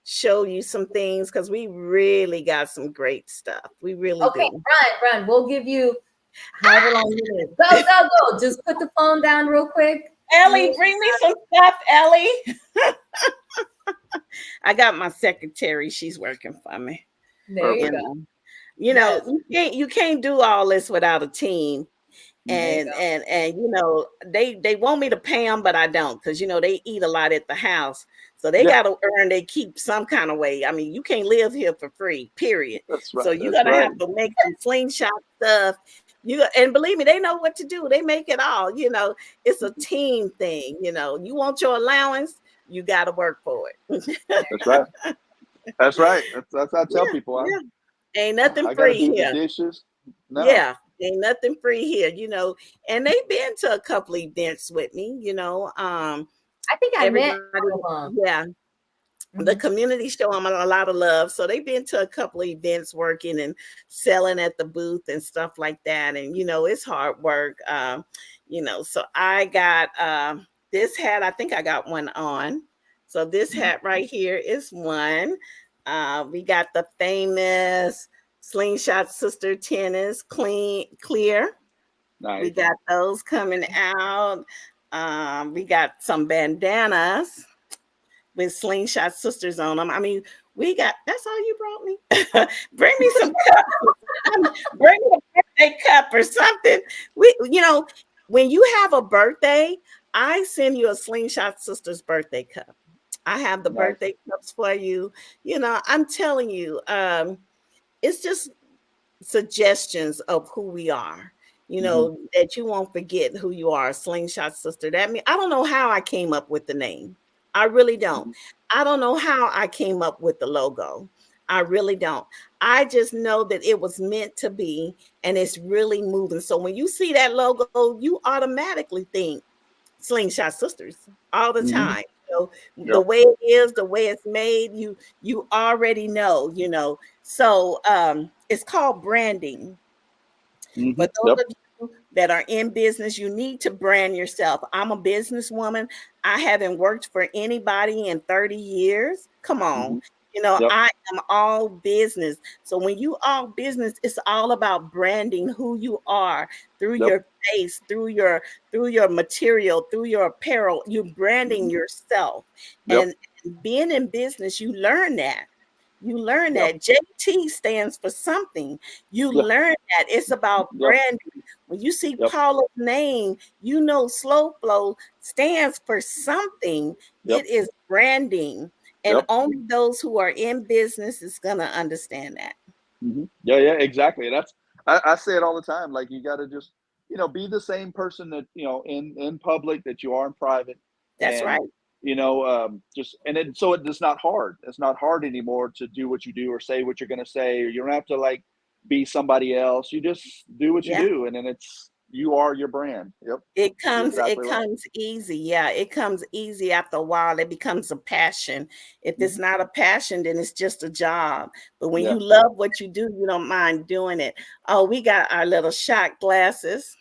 show you some things because we really got some great stuff. We really do. Run. We'll give you however long you need. Go. Just put the phone down real quick. Ellie, bring me some stuff, Ellie. I got my secretary. She's working for me. There you go. You can't do all this without a team. And they want me to pay them, but I don't because they eat a lot at the house. So they got to earn their keep some kind of way. I mean, you can't live here for free, period. That's right. So you got to have to make some slingshot stuff. And believe me, they know what to do. They make it all. It's a team thing. You want your allowance, you got to work for it. That's right. That's right. That's what I tell people. Ain't nothing free here. Dishes. No. Yeah, ain't nothing free here. And they've been to a couple events with me. I think I met. Yeah. The community show them a lot of love. So they've been to a couple of events working and selling at the booth and stuff like that. And, it's hard work. So I got this hat. I think I got one on. So this hat right here is one. We got the famous Slingshot Sister tennis clear. Nice. We got those coming out. We got some bandanas with Slingshot Sisters on them. I mean, that's all you brought me? Bring me some cups. Bring me a birthday cup or something. When you have a birthday, I send you a Slingshot Sisters birthday cup. I have the birthday cups for you. I'm telling you, it's just suggestions of who we are. That you won't forget who you are, Slingshot Sister. That means I don't know how I came up with the name. I really don't. I don't know how I came up with the logo. I really don't. I just know that it was meant to be and it's really moving. So when you see that logo, you automatically think Slingshot Sisters all the time. The way it is, the way it's made, you already know, So it's called branding. But those of you that are in business, you need to brand yourself. I'm a businesswoman. I haven't worked for anybody in 30 years. Come on. I am all business. So when you all business, it's all about branding who you are through your face, through your material, through your apparel. You're branding yourself. And being in business, you learn that. You learn that JT stands for something. You learn that it's about branding. When you see Paula's name, Slow Flow stands for something. It is branding. And only those who are in business is going to understand that. Yeah, exactly. I say it all the time. Like you got to just, be the same person that, in public that you are in private. That's right. So it's not hard. It's not hard anymore to do what you do or say what you're going to say. Or you don't have to be somebody else. You just do what you do. And then it's you are your brand. Yep. It You're comes exactly right. easy. Yeah, it comes easy after a while. It becomes a passion. If it's not a passion, then it's just a job. But when Yeah. you love what you do, you don't mind doing it. Oh, we got our little shot glasses.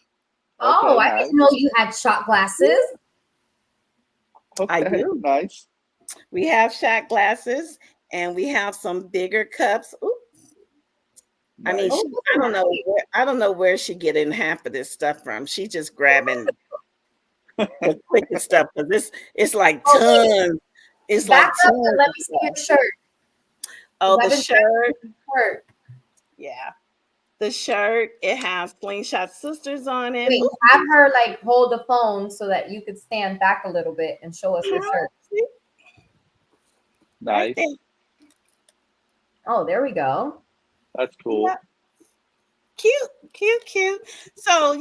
Oh, Okay, I nice. didn't know you had shot glasses. I Okay, do. nice. We have shot glasses and we have some bigger cups. Ooh, I mean, Nice. Oh, I don't know where she getting half of this stuff from. She just grabbing the quickest stuff because it's like oh, wait, tons. It's back like up and tons let of me see your stuff. shirt. 'Cause Oh, I've the been trying to shirt. see your shirt. Yeah. The shirt, it has Slingshot Sisters on it. Wait, Ooh, have her like hold the phone so that you could stand back a little bit and show us your shirt. see? Right there. Nice. Oh, there we go. That's Yeah. cool. Cute. So,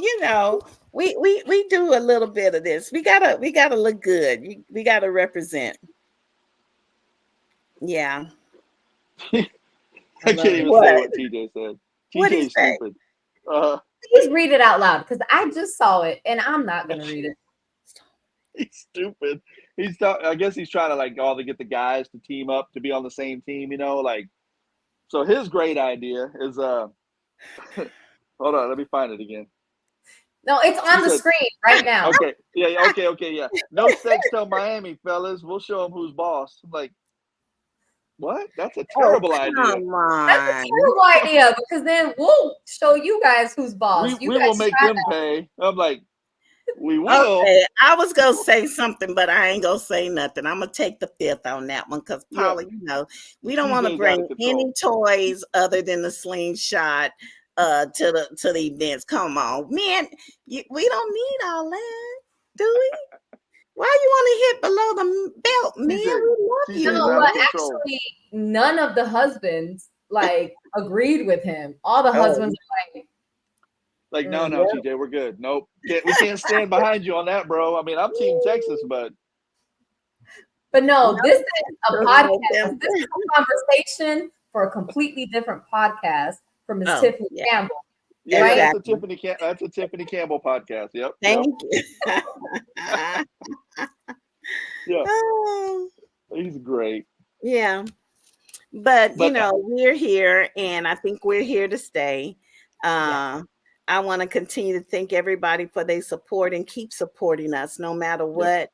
we do a little bit of this. We gotta look good. We gotta represent. Yeah. I I can't love it. even say What? what TJ said. What do you TJ's say? stupid. Please read it out loud because I just saw it and I'm not gonna read it. He's stupid. I guess he's trying to like all to get the guys to team up to be on the same team, like so his great idea is hold on, let me find it again. No, it's He on the said, screen right now. okay, yeah, okay, yeah. No sex till Miami, fellas. We'll show them who's boss. I'm like, what? That's a Oh, terrible idea. come That's a on. terrible idea because then we'll show you guys who's boss. You We will guys make try them pay. I'm like, we will. Okay, I was gonna say something, but I ain't gonna say nothing. I'm gonna take the fifth on that one because Yeah, Paula, we don't want to TJ's out of bring control. any toys other than the slingshot to the events. Come on, man, we don't need all that, do we? Why you want to hit below the belt, man? TJ, We love TJ's No, you. out but of control. actually, none of the husbands like agreed with him. All the Oh, husbands are like, Like, no, mm. TJ, we're good. Nope, we can't stand behind you on that, bro. I mean, I'm Team Texas, but But no, no, this is a those podcast. November. This is a conversation for a completely different podcast from Miss Oh, Tiffany yeah, Campbell. yeah, Right? exactly. that's a Tiffany Campbell podcast. Yep, Thank you. yeah. Oh, He's great. yeah. But But we're here and I think we're here to stay. Yeah. I want to continue to thank everybody for their support and keep supporting us no matter yeah, what.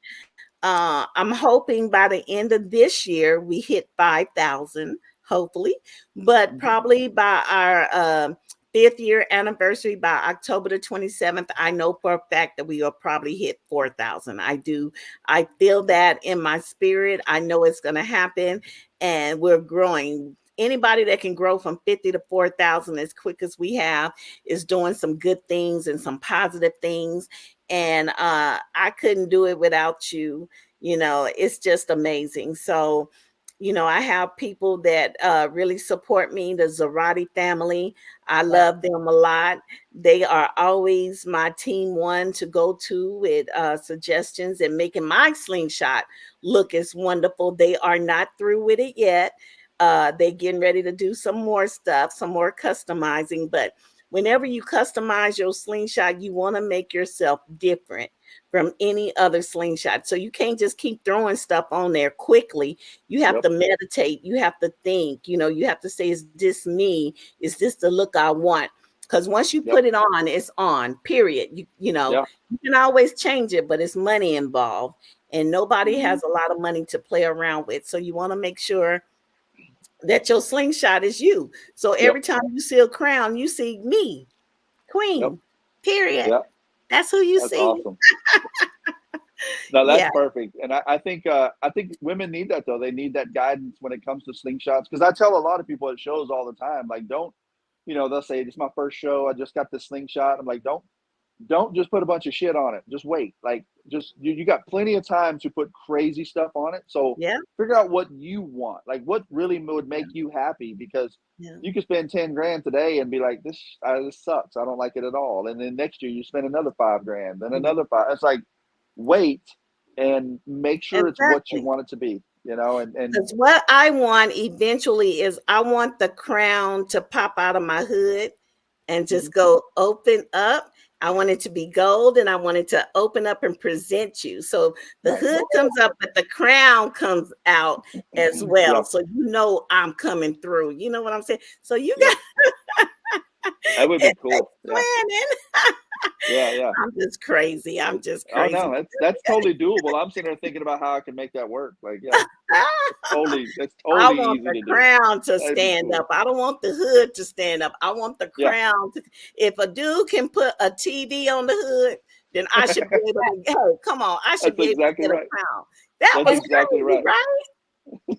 I'm hoping by the end of this year we hit 5,000, hopefully, but probably by our 5th-year anniversary by October the 27th, I know for a fact that we will probably hit 4,000. I do. I feel that in my spirit. I know it's going to happen and we're growing. Anybody that can grow from 50 to 4,000 as quick as we have is doing some good things and some positive things. And I couldn't do it without you. It's just amazing. So, I have people that really support me, the Zarati family. I love them a lot. They are always my team one to go to with suggestions and making my slingshot look as wonderful. They are not through with it yet. They're getting ready to do some more stuff, some more customizing. But whenever you customize your slingshot, you want to make yourself different from any other slingshot. So you can't just keep throwing stuff on there quickly. You have yep, to meditate. You have to think. You have to say, is this me? Is this the look I want? Because once you yep, put it on, it's on, period. yeah. You can always change it, but it's money involved. And nobody has a lot of money to play around with. So you want to make sure that your slingshot is you. So Yep, every time you see a crown, you see me, yep, queen, period. yep. That's who you That's see. awesome. No, that's Yeah. perfect. And I think women need that though. They need that guidance when it comes to slingshots. Because I tell a lot of people at shows all the time, like, don't, they'll say, "This is my first show. I just got this slingshot." I'm like, don't just put a bunch of shit on it. Just wait. Like, just you got plenty of time to put crazy stuff on it. So Yeah. figure out what you want. Like, what really would make you happy, because Yeah. you could spend 10 grand today and be like, this sucks. I don't like it at all. And then next year you spend another 5 grand, then another five. It's like, wait and make sure it's what you Exactly. want it to be, and Because what I want eventually is I want the crown to pop out of my hood and just go open up. I want it to be gold, and I want it to open up and present you. So the hood comes up, but the crown comes out as well. Yep. So you know I'm coming through. You know what I'm saying? So you got that would be cool. Yeah. planning. Yeah. I'm just crazy. I'm just Oh crazy. no, that's totally doable. I'm sitting there thinking about how I can make that work. Like, yeah, that's I totally want easy the to do. crown to That'd be stand cool. up. I don't want the hood to stand up. I want the crown to. If a dude can put a TV on the hood, then I should be able to. Hey, come on! I should That's be able to exactly get a right. crown. That That's was exactly crazy, right. right?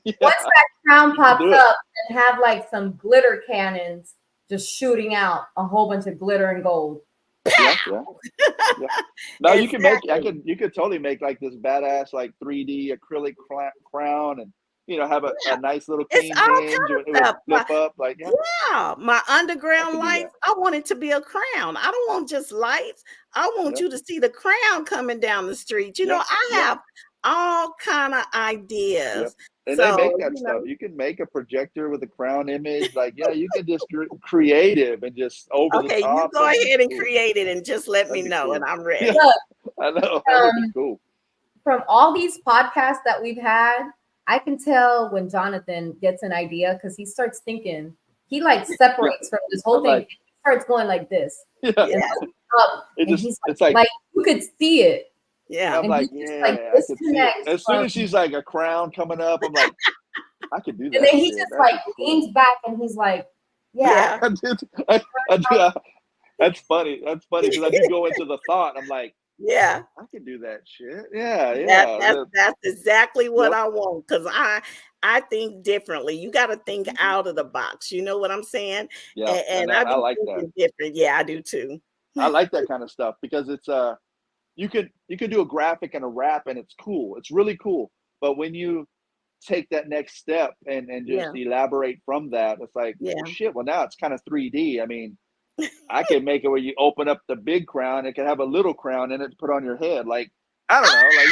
Yeah, Once that crown you can pops do it. up and have like some glitter cannons just shooting out a whole bunch of glitter and gold. Yeah. Now you can make. Exactly. You could totally make like this badass like 3D acrylic crown, and have a nice little It's clean all hinge. kind of It would stuff. flip up. Like, yeah, Yeah, my I underground could do lights, that. I want it to be a crown. I don't want just lights. I want Yep. you to see the crown coming down the street. You know, Yep. I Yep. have all kind of Yep. ideas. And they So, make that stuff. You can make a projector with a crown image. Like, yeah, you can just creative and just over the okay, you top, go and ahead and ooh, create it and just let me that'd be know, and cool. I'm Yeah, ready. Look, I know that would be cool. from all these podcasts that we've had, I can tell when Johnathan gets an idea because he starts thinking. He like separates from this whole I'm thing. like, He starts going like this yeah, and Yeah, up, and he's it's like you could see it, yeah, I'm and he like, just like yeah, I could see it. disconnects As soon from, as she's like a crown coming up, I'm like, I could do and that then he shit. just That'd like be cool. leans back and he's like, yeah, yeah, I do. That's funny. That's funny because I do go into the thought. I'm like, yeah. I can do that shit. Yeah. That's exactly what Yep. I want because I think differently. You got to think out of the box. You know what I'm saying? Yeah. And And I I be like that. thinking different. Yeah, I do too. I like that kind of stuff because it's you could do a graphic and a wrap and it's cool. It's really cool. But when you take that next step and just Yeah, elaborate from that, it's like, well, yeah. shit. Well, now it's kind of 3D. I mean, I can make it where you open up the big crown. It can have a little crown in it to put on your head. Like, I don't know. Like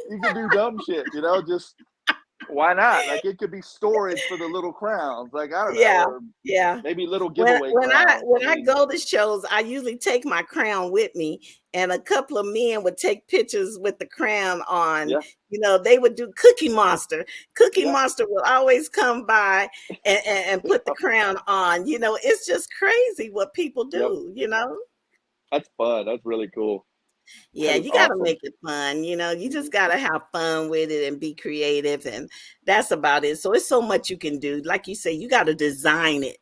you can do dumb shit. Just why not? Like it could be storage for the little crowns. Like I don't know, Yeah, or yeah. maybe little When giveaway when I crowns. when I I mean, go to shows, I usually take my crown with me, and a couple of men would take pictures with the crown on. yeah, They would do Cookie Monster. Cookie yeah, Monster will always come by and put the yep, crown on. It's just crazy what people yep. do. That's fun. That's really cool. Yeah, That is you got to awesome. make it fun. You just Mhm. got to have fun with it and be creative. And that's about it. So it's so much you can do. Like you say, you got to design it.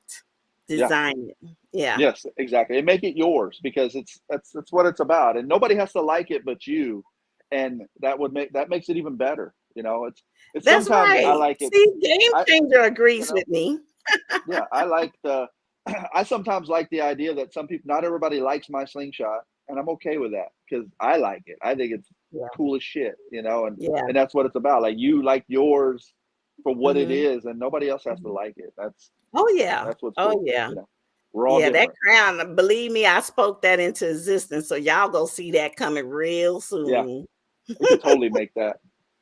Yeah. Design it. Yeah. Yes, exactly. And make it yours because that's what it's about. And nobody has to like it but you. And that makes it even better. It's That's sometimes I right. like it. See, Game I Changer you agrees know with me. yeah, I like the I sometimes like the idea that some people not everybody likes my slingshot, and I'm okay with that because I like it. I think it's Yeah. cool as shit, and Yeah. and that's what it's about. Like you like yours for what it Hmm. is, and nobody else has to like it. Oh, yeah. That's what's Oh, cool. yeah. We're all Yeah, that different. crown, believe me, I spoke that into existence. So y'all go see that coming real Yeah, soon. we could totally make that.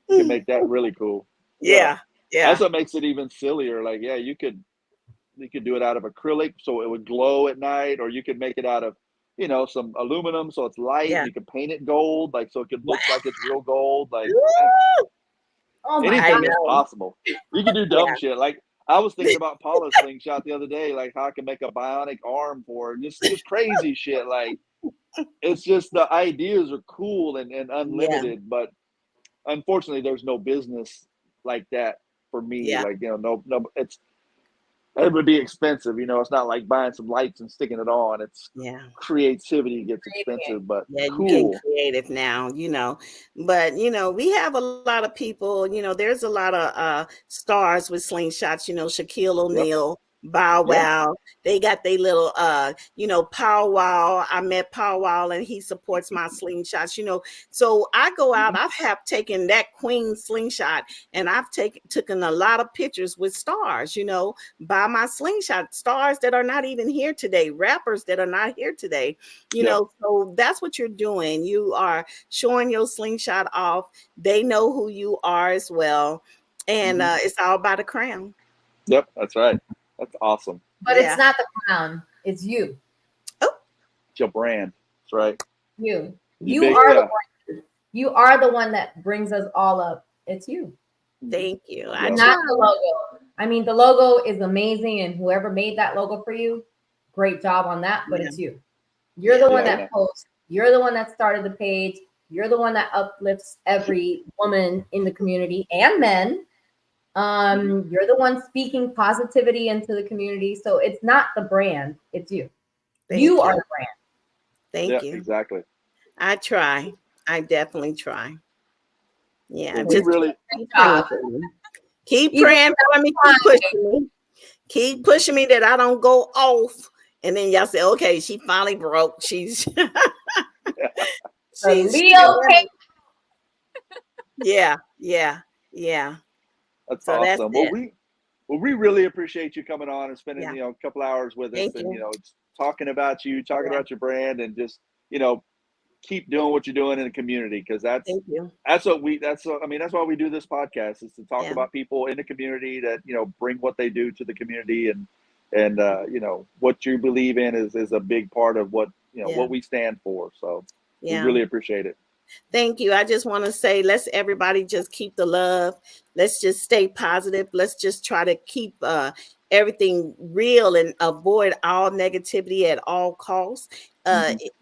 We can make that really cool. Yeah, Yeah. that's Yeah. what makes it even sillier. Like, yeah, you could do it out of acrylic so it would glow at night, or you could make it out of some aluminum so it's light. Yeah. You could paint it gold, like so it could Wow. look like it's real gold. Like Woo! oh my I god, anything is know. possible. You can do dumb Yeah. shit. Like I was thinking about Paula's slingshot the other day, like how I can make a bionic arm for her. Just crazy shit. Like it's just the ideas are cool and Yeah. unlimited, but unfortunately there's no business like that for me. Yeah. Like, no, it would be expensive. It's not like buying some lights and sticking it on. It's Yeah. creativity gets creating it. expensive, but Yeah, you getting cool. creative now. But we have a lot of people, there's a lot of stars with slingshots, Shaquille Yep. O'Neal, Bow Yeah. Wow. They got their little Pow Wow. I met Pow Wow and he supports my slingshots. So I go out, I have taken that queen slingshot and I've taken a lot of pictures with stars, by my slingshot, stars that are not even here today, rappers that are not here today. Yep. So that's what you're doing. You are showing your slingshot off. They know who you are as well. And Mhm. it's all about a crown. Yep. That's right. That's awesome. But Yeah. it's not the crown. It's you. It's your brand. That's right. You. You You big, are yeah. the one. You are the one that brings us all up. It's you. Thank you. I Yeah. Not try. the logo. I mean, the logo is amazing, and whoever made that logo for you, great job on that. But Yeah. it's you. You're the one Yeah, that posts. You're the one that started the page. You're the one that uplifts every woman in the community and men. You're the one speaking positivity into the community. So it's not the brand, it's you. Thank You you. are the brand. Thank yeah, you. exactly. I try. I definitely try. Yeah, Well, we just really, keep praying for me. Keep Even praying for me. Keep pushing me. Keep pushing me that I don't go off. And then y'all say, okay, she finally broke. She's the she's Leo cake. yeah, yeah, yeah. that's So that's awesome. it. Well, we really appreciate you coming on and spending, Yeah. a couple hours with us, Thank and you. talking about you, talking Yeah. about your brand, and just keep doing what you're doing in the community, because Thank you. that's why we do this podcast, is to talk Yeah. about people in the community that bring what they do to the community, and what you believe in is a big part of what Yeah. what we stand for. So we Yeah. really appreciate it. Thank you. I just want to say, let's everybody just keep the love. Let's just stay positive. Let's just try to keep everything real and avoid all negativity at all costs.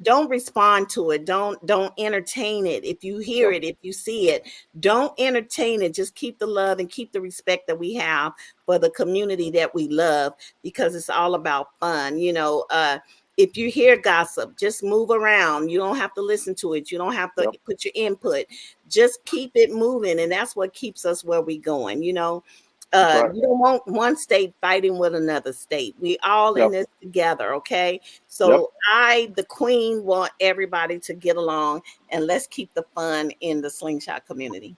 Don't respond to it. Don't entertain it. If you hear Yep. it, if you see it, don't entertain it. Just keep the love and keep the respect that we have for the community that we love, because it's all about fun. If you hear gossip, just move around. You don't have to listen to it. You don't have to Yep. put your input. Just keep it moving. And that's what keeps us where we going. Right. You don't want one state fighting with another state. We all in Yep. this together. Okay. Yep. So I, the queen, want everybody to get along, and let's keep the fun in the Slingshot community.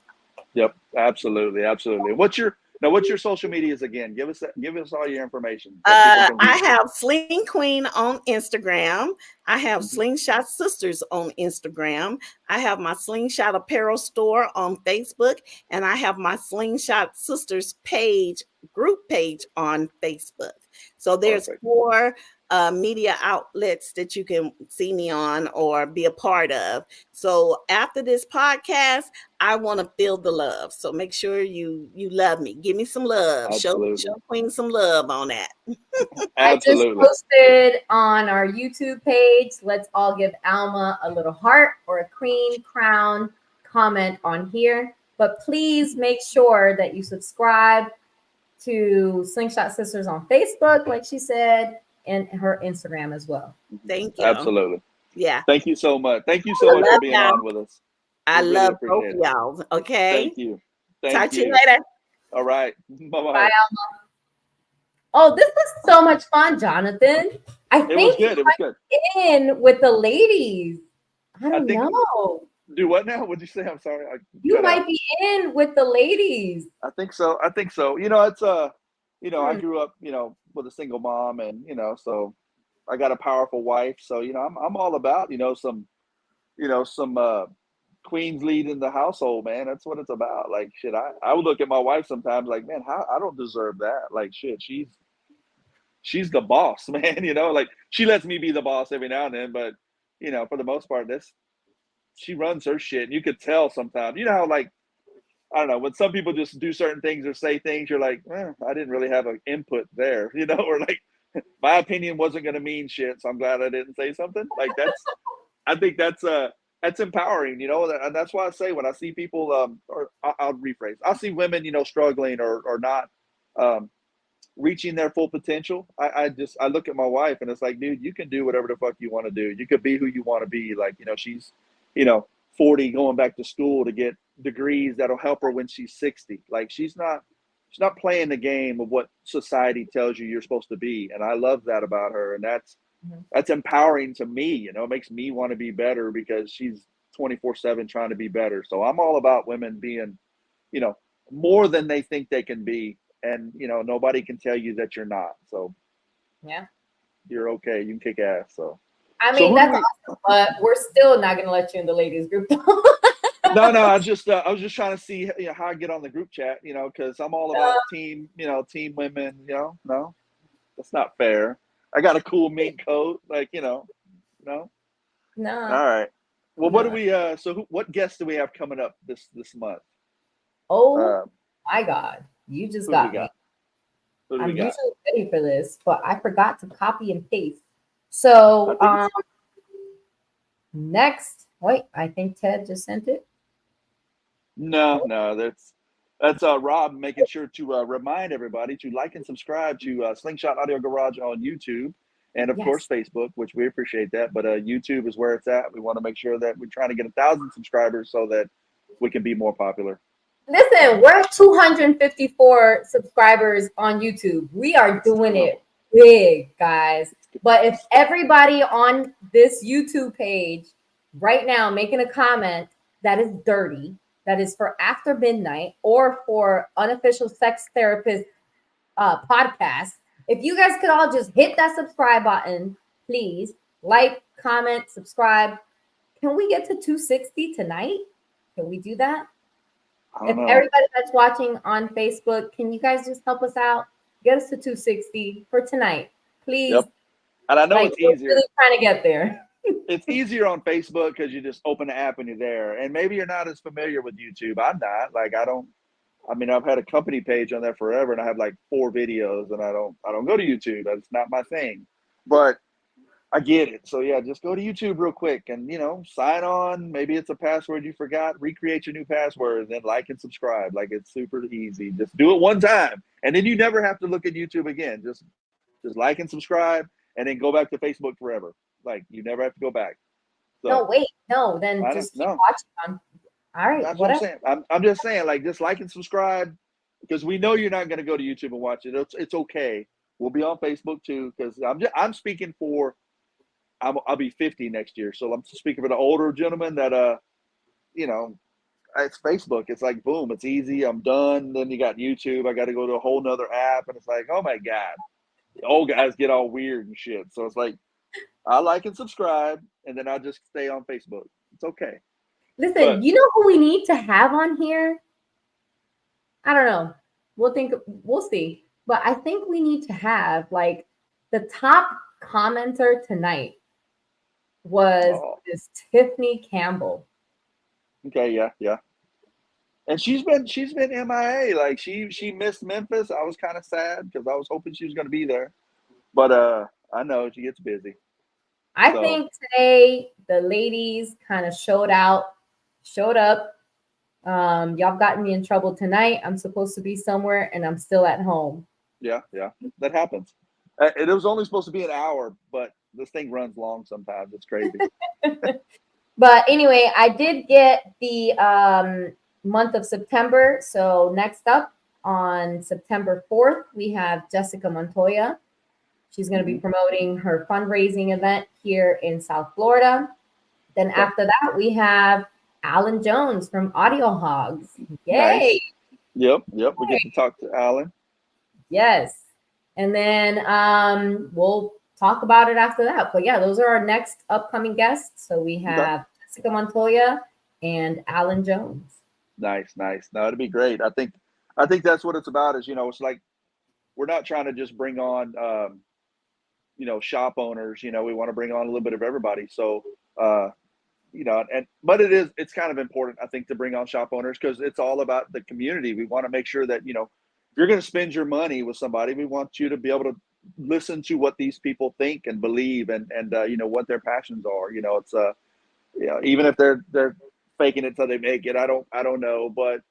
Yep. Absolutely. Absolutely. What's your social medias again? Give us all your information. I have Sling Queen on Instagram. I have Mhm. Slingshot Sisters on Instagram. I have my Slingshot Apparel store on Facebook, and I have my Slingshot Sisters group page on Facebook. So there's Perfect. 4 media outlets that you can see me on or be a part of. So after this podcast, I want to feel the love. So make sure you love me. Give me some love. Absolutely. Show Queen some love on that. I just Absolutely. posted on our YouTube page. Let's all give Alma a little heart or a queen crown comment on here. But please make sure that you subscribe to Slingshot Sisters on Facebook, like she said, and her Instagram as well. Thank you. Absolutely. Yeah. Thank you so much. Thank you so much for being on with us. I really love both appreciate of it. y'all. Okay. Thank you. Talk to you later. All right. Bye-bye. Bye, Alma. Oh, this was so much fun, Johnathan. I It was think good. It was good. in with the ladies. I don't think- know. Do what now? What'd you say? I'm sorry. You might be in with the ladies. I think so. It's I grew up, with a single mom, and so I got a powerful wife. So I'm all about some queens leading the household, man. That's what it's about. Like shit, I would look at my wife sometimes like, man, how I don't deserve that. Like shit, she's the boss, man. Like she lets me be the boss every now and then, but for the most part, she runs her shit. And you could tell sometimes. You know how, like, I don't know, when some people just do certain things or say things, you're like, I didn't really have an input there, or like my opinion wasn't going to mean shit, so I'm glad I didn't say something. Like I think that's empowering, and that's why I say when I see people, or I'll rephrase, I see women, struggling or not reaching their full potential. I look at my wife and it's like, dude, you can do whatever the fuck you want to do. You could be who you want to be. Like, she's, 40 going back to school to get degrees that'll help her when she's 60. Like she's not playing the game of what society tells you you're supposed to be. And I love that about her. And that's empowering to me. It makes me want to be better because she's 24/7 trying to be better. So I'm all about women being, more than they think they can be. And, nobody can tell you that you're not. So yeah, you're okay. You can kick ass. So I mean, that's awesome, but we're still not going to let you in the ladies group. No, I was just trying to see how I get on the group chat, because I'm all about team women. No, that's not fair. I got a cool mink coat, like, no. All No, right. Well, what do no. we? What guests do we have coming up this month? Oh Uh, my God, you just who do we got me. got? Who do we I'm got? usually ready for this, but I forgot to copy and paste. I So think it's next, wait, I think Ted just sent it. no. That's Rob making sure to remind everybody to like and subscribe to Slingshot Audio Garage on YouTube and of course Yes. Facebook, which we appreciate that. But YouTube is where it's at. We want to make sure that we're trying to get 1,000 subscribers so that we can be more popular. Listen, we're at 254 subscribers on YouTube. We are doing Still, it big, guys. But if everybody on this YouTube page right now making a comment that is dirty, that is for after midnight or for unofficial sex therapist podcast, if you guys could all just hit that subscribe button, please, like, comment, subscribe. Can we get to 260 tonight? Can we do that? I If don't know. everybody that's watching on Facebook, can you guys just help us out? Get us to 260 for tonight, please. Yep. And I know Like, it's we're easier. really trying to get there. It's easier on Facebook because you just open the app and you're there. And maybe you're not as familiar with YouTube. I'm not. Like I mean, I've had a company page on there forever, and I have like 4 videos, and I don't go to YouTube. That's not my thing. But I get it. So yeah, just go to YouTube real quick and sign on. Maybe it's a password you forgot. Recreate your new password, and then like and subscribe. Like it's super easy. Just do it one time, and then you never have to look at YouTube again. Just like and subscribe, and then go back to Facebook forever. Like you never have to go back. No, So wait, no, then I don't just keep know. watching on. All right, That's what I'm whatever. saying. I'm just saying, like, just like and subscribe because we know you're not going to go to YouTube and watch it. It's okay. We'll be on Facebook too because I'm speaking for I'll be 50 next year, so I'm speaking for the older gentleman that you know it's Facebook. It's like boom, it's easy. I'm done. Then you got YouTube. I got to go to a whole nother app, and it's like oh my god, the old guys get all weird and shit. So it's like I like and subscribe, and then I just stay on Facebook. It's okay. Listen, But you know who we need to have on here? I don't know. We'll see. But I think we need to have like the top commenter tonight was oh, this Tiffany Campbell. okay, yeah. And she's been MIA. Like she missed Memphis. I was kind of sad because I was hoping she was going to be there. But I know she gets busy. I So think today the ladies kind of showed up. Y'all got me in trouble tonight. I'm supposed to be somewhere and I'm still at home. yeah, that happens. It was only supposed to be an hour, but this thing runs long sometimes. It's crazy. But anyway, I did get the month of September. So next up on September 4th, we have Jessica Montoya. She's going to be promoting her fundraising event here in South Florida. Then after that, we have Alan Jones from Audio Hogs. Yay! Nice. Yep. We get to talk to Alan. Yes. And then we'll talk about it after that. But yeah, those are our next upcoming guests. So we have Jessica Montoya and Alan Jones. Nice. No, it'd be great. I think that's what it's about. Is it's like we're not trying to just bring on shop owners. We want to bring on a little bit of everybody. So but it's kind of important, I think, to bring on shop owners because it's all about the community. We want to make sure that if you're going to spend your money with somebody, we want you to be able to listen to what these people think and believe and what their passions are. It's even if they're faking it till they make it. I don't know, but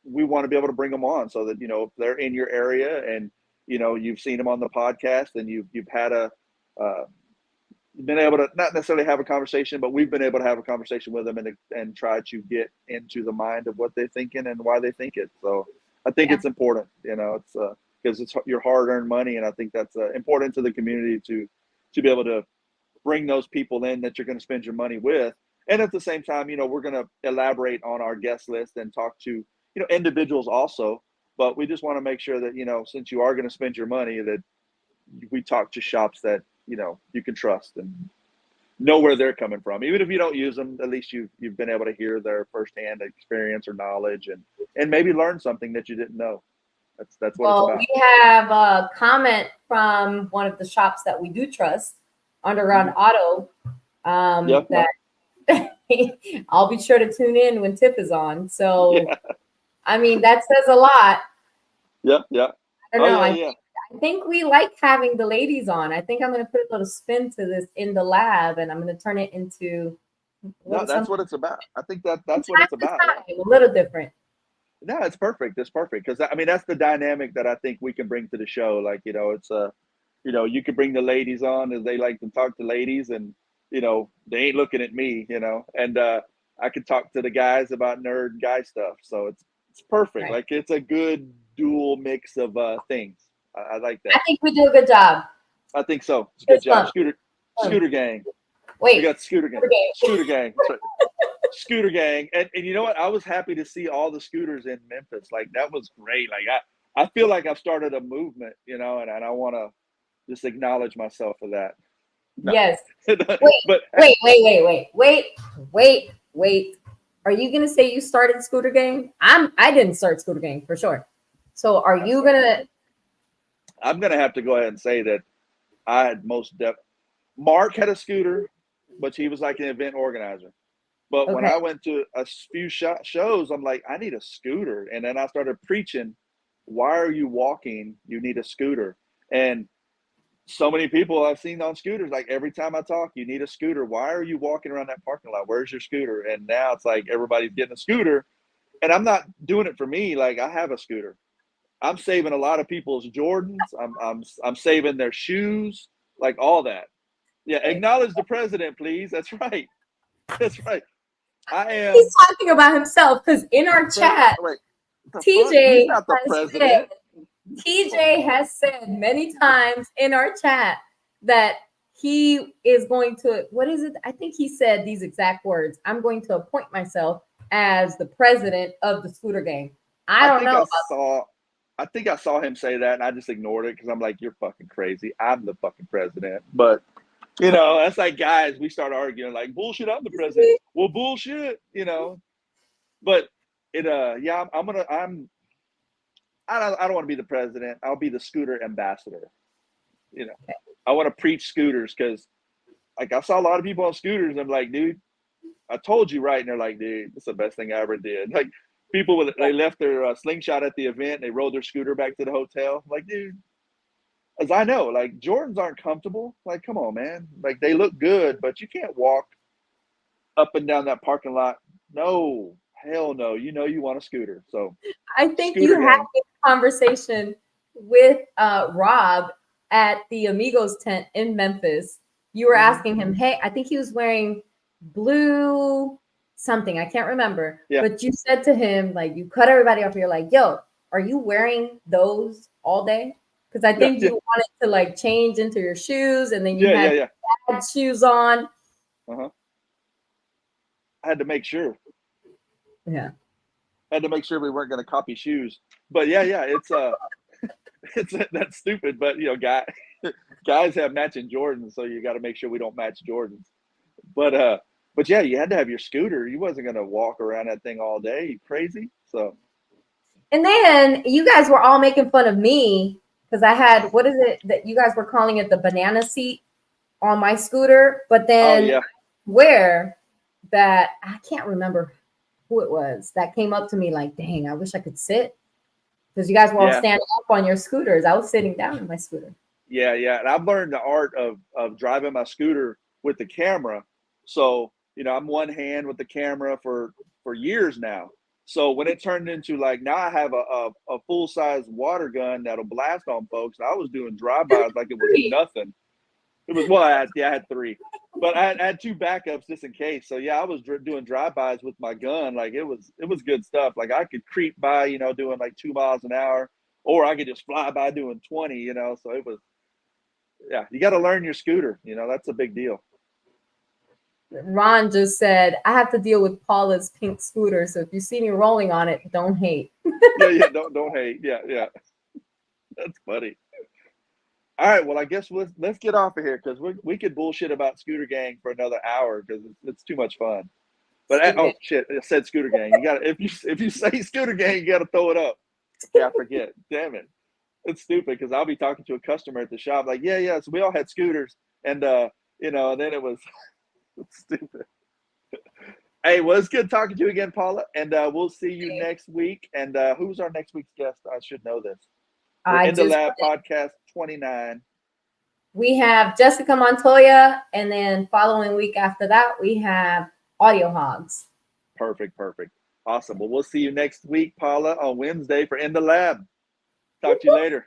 we want to be able to bring them on so that if they're in your area and you've seen them on the podcast and you've had been able to not necessarily have a conversation, but we've been able to have a conversation with them and try to get into the mind of what they're thinking and why they think it. So I think it's important, it's because it's your hard-earned money, and I think that's important to the community to be able to bring those people in that you're going to spend your money with. And at the same time, we're going to elaborate on our guest list and talk to individuals also. But we just want to make sure that since you are going to spend your money, that we talk to shops that you can trust and know where they're coming from. Even if you don't use them, at least you've been able to hear their firsthand experience or knowledge and maybe learn something that you didn't know. That's what Well, it's about. we have a comment from one of the shops that we do trust, Underground Auto, Yep. that I'll be sure to tune in when Tiff is on. So, Yeah. I mean, that says a lot. Yep. I don't know. I think we like having the ladies on. I think I'm going to put a little spin to this in the lab, and I'm going to turn it into No, that's what it's about. I think that's what time it's to about. time, a little different. No, it's perfect. It's perfect because I mean that's the dynamic that I think we can bring to the show. Like it's you could bring the ladies on as they like to talk to ladies, and they ain't looking at me, and I could talk to the guys about nerd guy stuff. So it's perfect. Right. Like it's a good dual mix of things. I like that. I think we do a good job. I think so. It's a good job. Fun. Scooter gang. Wait, We got Scooter gang. Scooter gang. That's right. Scooter gang. And you know what? I was happy to see all the scooters in Memphis. Like that was great. Like I feel like I've started a movement, and I want to just acknowledge myself for that. No. Yes. But Wait. Are you gonna say you started Scooter Gang? I didn't start Scooter Gang for sure. So are you gonna? I'm gonna have to go ahead and say that I had Mark had a scooter, but he was like an event organizer. But when I went to a few shows, I'm like, I need a scooter. And then I started preaching, why are you walking? You need a scooter. And so many people I've seen on scooters, like every time I talk, you need a scooter. Why are you walking around that parking lot? Where's your scooter? And now it's like everybody's getting a scooter. And I'm not doing it for me. Like I have a scooter. I'm saving a lot of people's Jordans. I'm saving their shoes, like all that. Yeah, acknowledge the president, please. That's right. That's right. I am. He's talking about himself because in our chat, TJ has said many times in our chat that he is going to, what is it? I think he said these exact words. I'm going to appoint myself as the president of the Scooter Gang. I think I saw him say that and I just ignored it because I'm like, you're fucking crazy. I'm the fucking president. But that's like guys, we start arguing like bullshit, I'm the president. Well, bullshit, But I don't want to be the president. I'll be the scooter ambassador. I want to preach scooters because like I saw a lot of people on scooters. I'm like, dude, I told you right. And they're like, dude, this is the best thing I ever did. Like people they left their slingshot at the event. They rode their scooter back to the hotel. I'm like, dude, as I know, like Jordans aren't comfortable. Like, come on, man. Like they look good, but you can't walk up and down that parking lot. No, hell no. You want a scooter. So I think you had this conversation with Rob at the Amigos tent in Memphis. You were asking him, hey, I think he was wearing blue something. I can't remember. Yeah. But you said to him, like, you cut everybody off. You're like, yo, are you wearing those all day? Because I think you wanted to like change into your shoes and then you had shoes on. I had to make sure. Yeah. I had to make sure we weren't going to copy shoes. But it's that's stupid. But guys have matching Jordans, so you got to make sure we don't match Jordans. But yeah, you had to have your scooter. You wasn't going to walk around that thing all day. You crazy? So. And then you guys were all making fun of me because I had, what is it that you guys were calling it, the banana seat on my scooter? But then where that, I can't remember who it was that came up to me like, dang, I wish I could sit. Because you guys were all standing up on your scooters. I was sitting down in my scooter. Yeah. And I've learned the art of driving my scooter with the camera. So, I'm one hand with the camera for years now. So when it turned into like, now I have a full-size water gun that'll blast on folks. I was doing drive-bys like it was nothing. It was, I had 3. But I had 2 backups just in case. So I was doing drive-bys with my gun. Like it was good stuff. Like I could creep by, doing like 2 miles an hour, or I could just fly by doing 20. So it was, you got to learn your scooter. That's a big deal. Ron just said, I have to deal with Paula's pink scooter. So if you see me rolling on it, don't hate. Don't hate. Yeah. That's funny. All right, well, I guess let's get off of here because we could bullshit about Scooter Gang for another hour because it's too much fun. But shit, it said Scooter Gang. You got if you say Scooter Gang, you got to throw it up. Yeah, I forget. Damn it. It's stupid because I'll be talking to a customer at the shop like, yeah. So we all had scooters, and and then it was stupid. Hey, well, it's good talking to you again, Paula, and we'll see you next week. And who's our next week's guest? I should know this. We're in the lab podcast 29. We have Jessica Montoya, and then following week after that, we have Audio Hogs. Perfect. Awesome. Well, we'll see you next week, Paula, on Wednesday for In the Lab. Talk to you later.